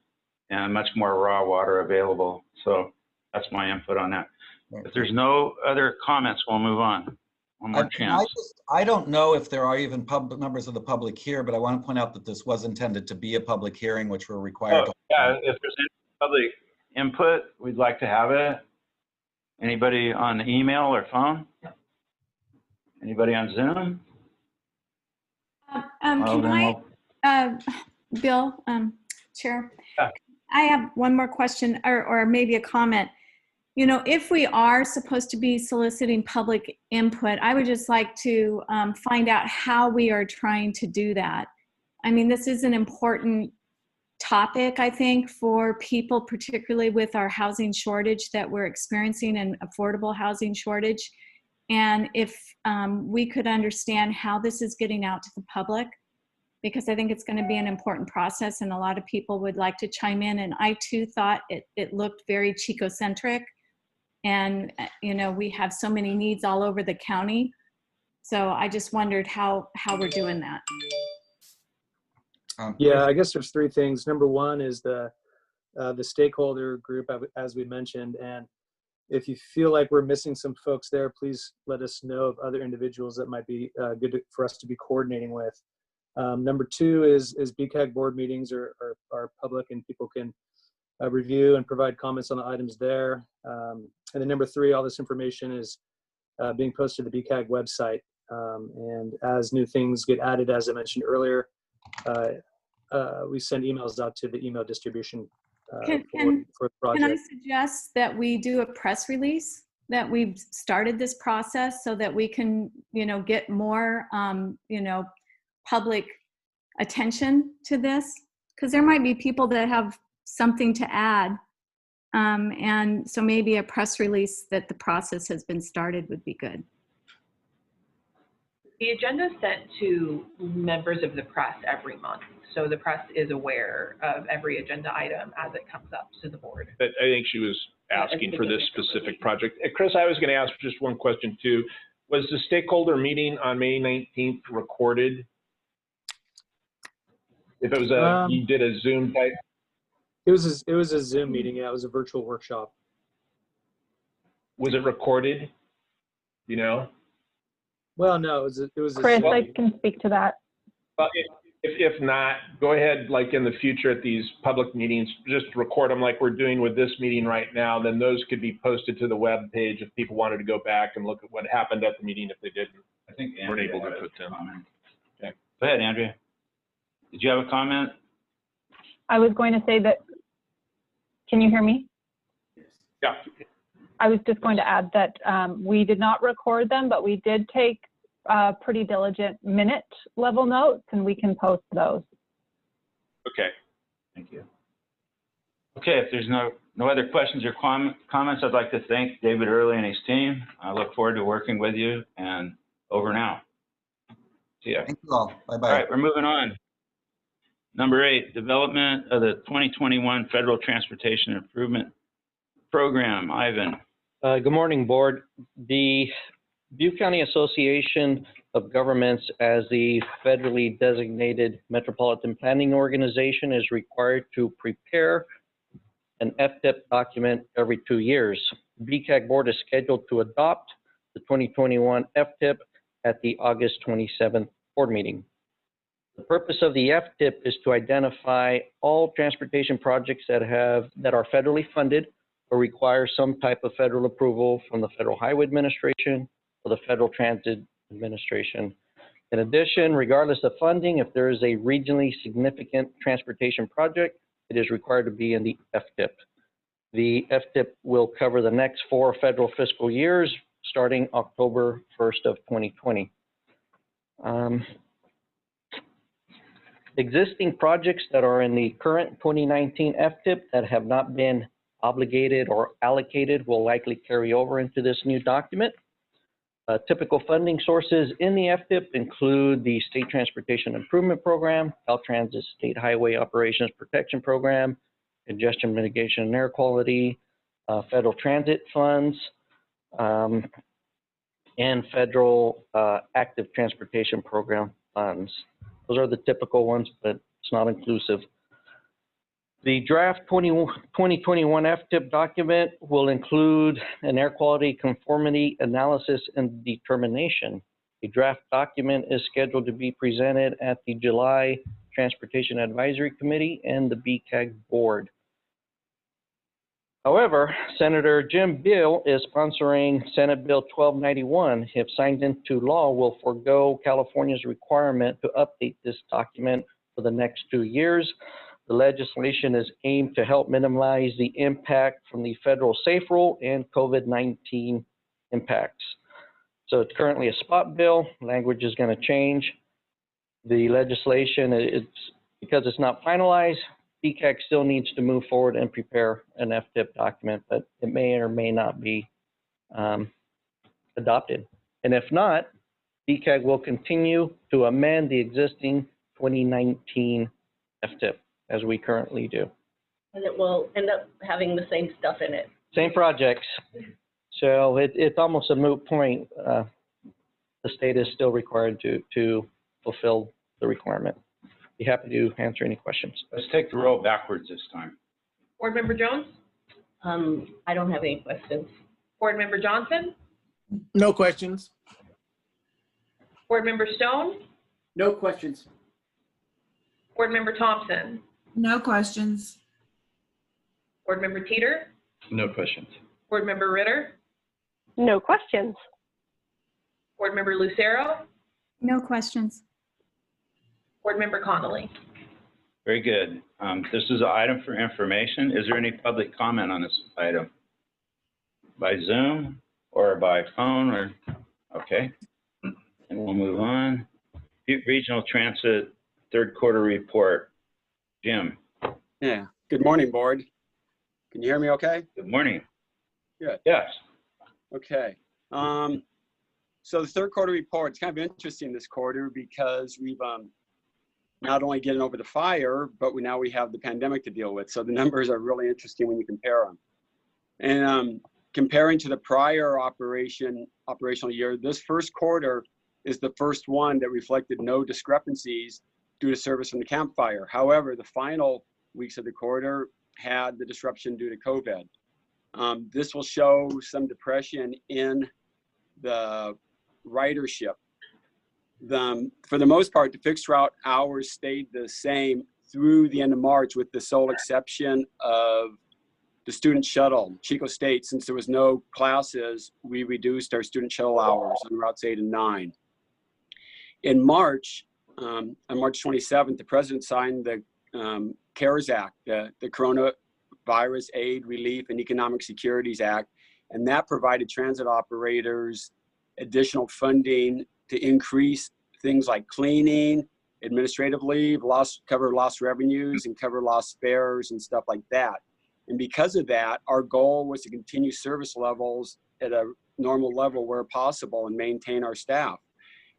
and much more raw water available. So that's my input on that. If there's no other comments, we'll move on. One more chance. I don't know if there are even members of the public here, but I want to point out that this was intended to be a public hearing, which we're required to. Yeah, if there's any public input, we'd like to have it. Anybody on email or phone? Anybody on Zoom? Bill, Chair, yeah. I have one more question or maybe a comment. You know, if we are supposed to be soliciting public input, I would just like to find out how we are trying to do that. I mean, this is an important topic, I think, for people, particularly with our housing shortage that we're experiencing, and affordable housing shortage. And if we could understand how this is getting out to the public, because I think it's going to be an important process, and a lot of people would like to chime in. And I too thought it looked very Chico-centric. And, you know, we have so many needs all over the county. So I just wondered how we're doing that. Yeah, I guess there's three things. Number one is the stakeholder group, as we mentioned. And if you feel like we're missing some folks there, please let us know of other individuals that might be good for us to be coordinating with. Number two is BCAG board meetings are public, and people can review and provide comments on the items there. And then number three, all this information is being posted to the BCAG website. And as new things get added, as I mentioned earlier, we send emails out to the email distribution for the project. Can I suggest that we do a press release that we've started this process so that we can, you know, get more, you know, public attention to this? Because there might be people that have something to add. And so maybe a press release that the process has been started would be good. The agenda is sent to members of the press every month. So the press is aware of every agenda item as it comes up to the board. But I think she was asking for this specific project. Chris, I was going to ask just one question too. Was the stakeholder meeting on May 19th recorded? If it was you did a Zoom type? It was a Zoom meeting. Yeah, it was a virtual workshop. Was it recorded? You know? Well, no, it was Chris, a I can speak to that. Well, if not, go ahead, like in the future at these public meetings, just record them like we're doing with this meeting right now. Then those could be posted to the web page if people wanted to go back and look at what happened at the meeting if they didn't. I think we're Andrea able to had put them. Okay. Go ahead, Andrea. Did you have a comment? I was going to say that, can you hear me? Yeah. I was just going to add that we did not record them, but we did take pretty diligent minute level notes, and we can post those. Okay. Thank you. Okay, if there's no other questions or comments, I'd like to thank David Early and his team. I look forward to working with you, and over now. See ya. Thank you all. Bye-bye. All right, we're moving on. Number 8, development of the 2021 Federal Transportation Improvement Program. Ivan. Good morning, board. The Butte County Association of Governments, as the federally designated metropolitan planning organization, is required to prepare an FTIP document every 2 years. BCAG board is scheduled to adopt the 2021 FTIP at the August 27th board meeting. The purpose of the FTIP is to identify all transportation projects that are federally funded or require some type of federal approval from the Federal Highway Administration or the Federal Transit Administration. In addition, regardless of funding, if there is a regionally significant transportation project, it is required to be in the FTIP. The FTIP will cover the next 4 federal fiscal years, starting October 1st of 2020. Existing projects that are in the current 2019 FTIP that have not been obligated or allocated will likely carry over into this new document. Typical funding sources in the FTIP include the State Transportation Improvement Program, Caltrans' State Highway Operations Protection Program, Congestion Mitigation and Air Quality, federal transit funds, and federal active transportation program funds. Those are the typical ones, but it's not inclusive. The draft 2021 FTIP document will include an air quality conformity analysis and determination. The draft document is scheduled to be presented at the July Transportation Advisory Committee and the BCAG board. However, Senator Jim Bill is sponsoring Senate Bill 1291. If signed into law, will forego California's requirement to update this document for the next 2 years. The legislation is aimed to help minimize the impact from the federal SAFE rule and COVID-19 impacts. So it's currently a spot bill. Language is going to change. The legislation, because it's not finalized, BCAG still needs to move forward and prepare an FTIP document, but it may or may not be adopted. And if not, BCAG will continue to amend the existing 2019 FTIP as we currently do. And it will end up having the same stuff in it. Same projects. So it's almost a moot point. The state is still required to fulfill the requirement. Be happy to answer any questions. Let's take the roll backwards this time. Board Member Jones? I don't have any questions. Board Member Johnson? No questions. Board Member Stone? No questions. Board Member Thompson? No questions. Board Member Teeter? No questions. Board Member Ritter? No questions. Board Member Lucero? No questions. Board Member Connolly? Very good. This is an item for information. Is there any public comment on this item? By Zoom or by phone or, okay. And we'll move on. Butte Regional Transit third quarter report. Jim. Yeah. Good morning, board. Can you hear me okay? Good morning. Good. Yes. Okay. So the third quarter report, it's kind of interesting this quarter because we've not only getting over the fire, but now we have the pandemic to deal with. So the numbers are really interesting when you compare them. And comparing to the prior operational year, this first quarter is the first one that reflected no discrepancies due to service from the campfire. However, the final weeks of the quarter had the disruption due to COVID. This will show some depression in the ridership. For the most part, the fixed route hours stayed the same through the end of March, with the sole exception of the student shuttle. Chico State, since there was no classes, we reduced our student shuttle hours on routes 8 and 9. In March, on March 27th, the president signed the CARES Act, the Coronavirus Aid, Relief, and Economic Securities Act, and that provided transit operators additional funding to increase things like cleaning, administrative leave, cover lost revenues, and cover lost fares and stuff like that. And because of that, our goal was to continue service levels at a normal level where possible and maintain our staff.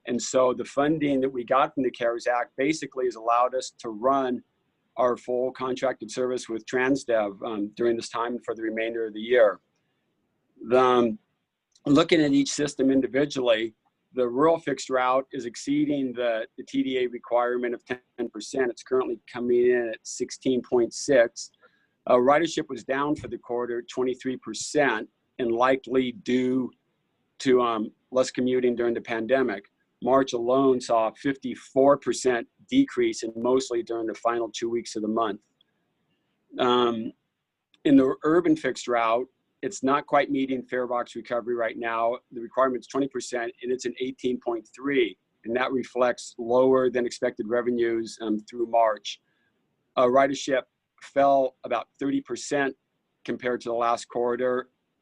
And so the funding that we got from the CARES Act basically has allowed us to run our full contracted service with TransDev during this time for the remainder of the year. Looking at each system individually, the rural fixed route is exceeding the TDA requirement of 10%. It's currently coming in at 16.6. Ridership was down for the quarter 23%, and likely due to less commuting during the pandemic. March alone saw a 54% decrease, and mostly during the final 2 weeks of the month. In the urban fixed route, it's not quite meeting fare box recovery right now. The requirement's 20%, and it's an 18.3, and that reflects lower than expected revenues through March. Ridership fell about 30% compared to the last quarter,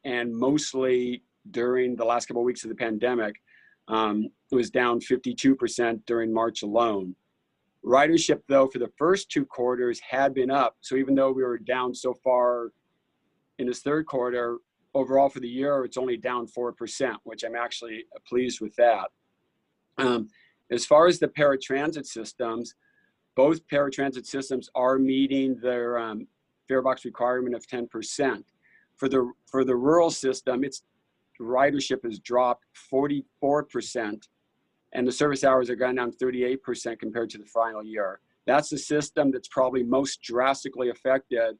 and mostly during the last couple of weeks of the pandemic. It was down 52% during March alone. Ridership, though, for the first 2 quarters had been up. So even though we were down so far in this third quarter, overall for the year, it's only down 4%, which I'm actually pleased with that. As far as the paratransit systems, both paratransit systems are meeting their fare box requirement of 10%. For the rural system, its ridership has dropped 44%, and the service hours are gone down 38% compared to the final year. That's the system that's probably most drastically affected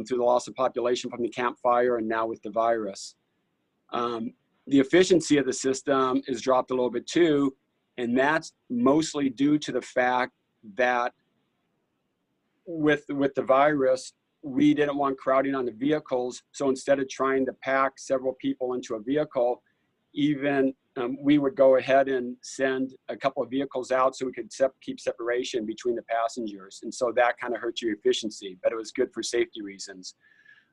through the loss of population from the Camp Fire and now with the virus. The efficiency of the system is dropped a little bit too, and that's mostly due to the fact that with the virus, we didn't want crowding on the vehicles. So instead of trying to pack several people into a vehicle, even we would go ahead and send a couple of vehicles out so we could keep separation between the passengers. And so that kind of hurt your efficiency, but it was good for safety reasons.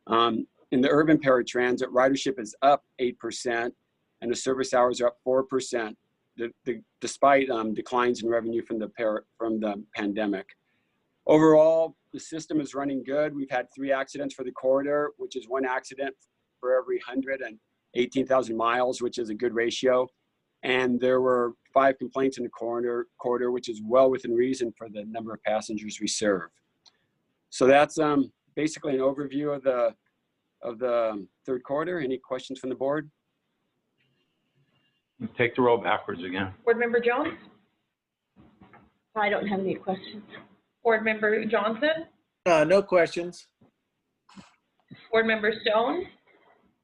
In the urban paratransit, ridership is up 8% and the service hours are up 4%, despite declines in revenue from the pandemic. Overall, the system is running good. We've had 3 accidents for the quarter, which is 1 accident for every 118,000 miles, which is a good ratio. And there were 5 complaints in the quarter, which is well within reason for the number of passengers we serve. So that's basically an overview of the third quarter. Any questions from the board? Take the roll backwards again. Board Member Jones? I don't have any questions. Board Member Johnson? No questions. Board Member Stone?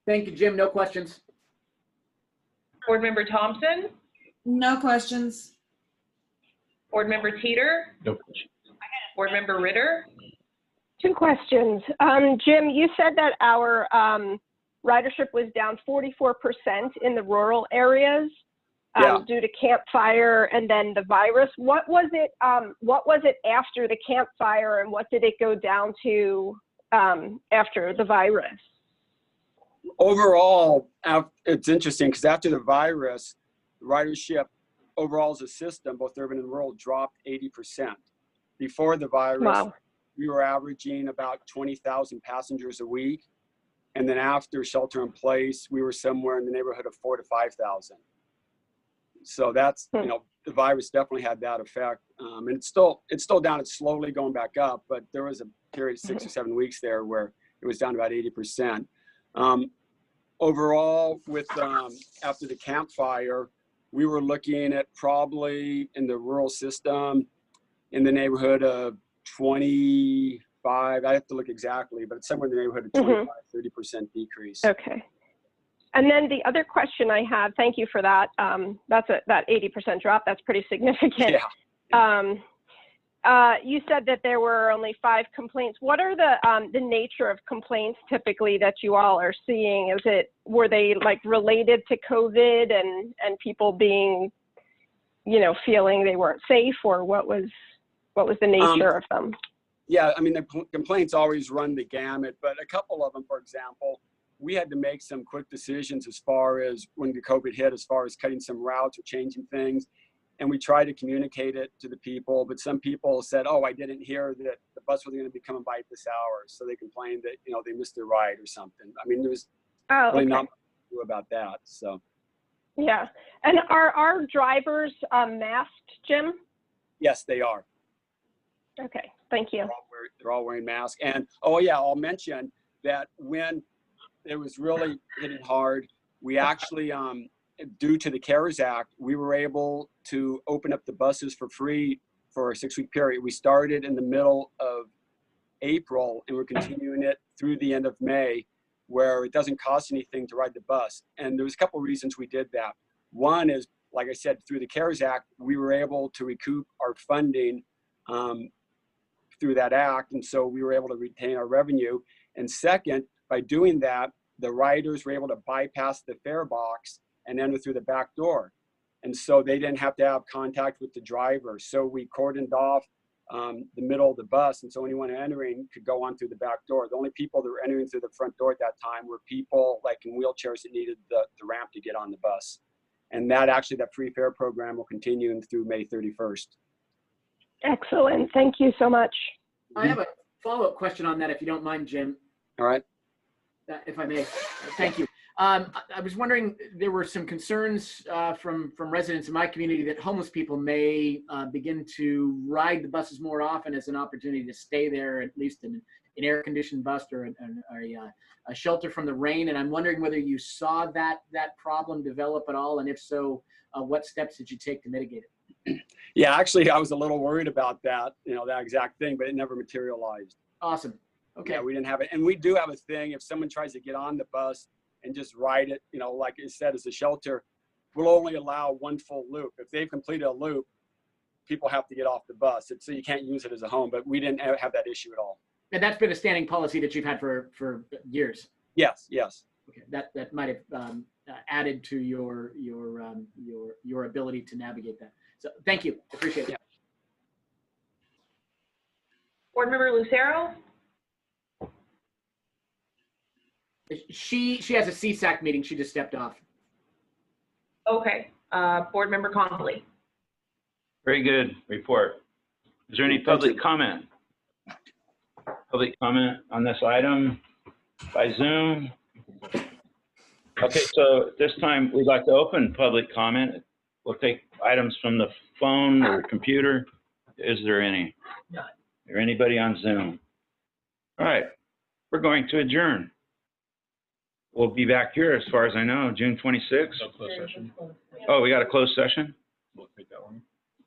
Thank you, Jim. No questions. Board Member Thompson? No questions. Board Member Teeter? No questions. Board Member Ritter? 2 questions. Jim, you said that our ridership was down 44% in the rural areas due to Camp Fire and then the virus. What was it after the Camp Fire, and what did it go down to after the virus? Overall, it's interesting because after the virus, ridership overall as a system, both urban and rural, dropped 80%. Before the virus, we were averaging about 20,000 passengers a week. And then after shelter in place, we were somewhere in the neighborhood of 4,000 to 5,000. So that's, the virus definitely had that effect. And it's still down. It's slowly going back up, but there was a period of 6 or 7 weeks there where it was down about 80%. Overall, with after the Camp Fire, we were looking at probably in the rural system in the neighborhood of 25, I have to look exactly, but it's somewhere in the neighborhood of 25, 30% decrease. Okay. And then the other question I had, thank you for that. That 80% drop, that's pretty significant. Yeah. You said that there were only 5 complaints. What are the nature of complaints typically that you all are seeing? Were they like related to COVID and people being, feeling they weren't safe, or what was the nature of them? Yeah, I mean, the complaints always run the gamut, but a couple of them, for example, we had to make some quick decisions as far as when the COVID hit, as far as cutting some routes or changing things. And we tried to communicate it to the people, but some people said, oh, I didn't hear that the bus was going to be coming by at this hour. So they complained that, they missed their ride or something. I mean, there was really not much to do about that, so. Yeah. And are our drivers masked, Jim? Yes, they are. Okay, thank you. They're all wearing masks. And, oh yeah, I'll mention that when it was really hitting hard, we actually, due to the CARES Act, we were able to open up the buses for free for a 6-week period. We started in the middle of April and we're continuing it through the end of May, where it doesn't cost anything to ride the bus. And there was a couple of reasons we did that. One is, like I said, through the CARES Act, we were able to recoup our funding through that act. And so we were able to retain our revenue. And second, by doing that, the riders were able to bypass the fare box and enter through the back door. And so they didn't have to have contact with the driver. So we cordoned off the middle of the bus. And so anyone entering could go on through the back door. The only people that were entering through the front door at that time were people like in wheelchairs that needed the ramp to get on the bus. And that free fare program will continue through May 31st. Excellent. Thank you so much. I have a follow-up question on that, if you don't mind, Jim. All right. If I may. Thank you. I was wondering, there were some concerns from residents in my community that homeless people may begin to ride the buses more often as an opportunity to stay there, at least in an air-conditioned bus or a shelter from the rain. And I'm wondering whether you saw that problem develop at all, and if so, what steps did you take to mitigate it? Yeah, actually, I was a little worried about that, that exact thing, but it never materialized. Awesome. Okay. Yeah, we didn't have it. And we do have a thing, if someone tries to get on the bus and just ride it, like it said, as a shelter, we'll only allow one full loop. If they've completed a loop, people have to get off the bus. So you can't use it as a home, but we didn't have that issue at all. And that's been a standing policy that you've had for years. Yes. Okay, that might have added to your ability to navigate that. So thank you, appreciate it. Yeah. Board Member Lucero? She has a CSAC meeting. She just stepped off. Okay. Board Member Conley? Very good report. Is there any public comment? Public comment on this item by Zoom? Okay, so at this time, we'd like to open public comment. We'll take items from the phone or computer. Is there any? None. Is there anybody on Zoom? All right, we're going to adjourn. We'll be back here, as far as I know, June 26th. No closed session. Oh, we got a closed session? We'll take that one.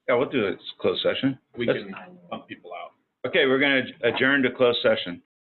Yeah, we'll do a closed session. We can pump people out. Okay, we're going to adjourn to closed session.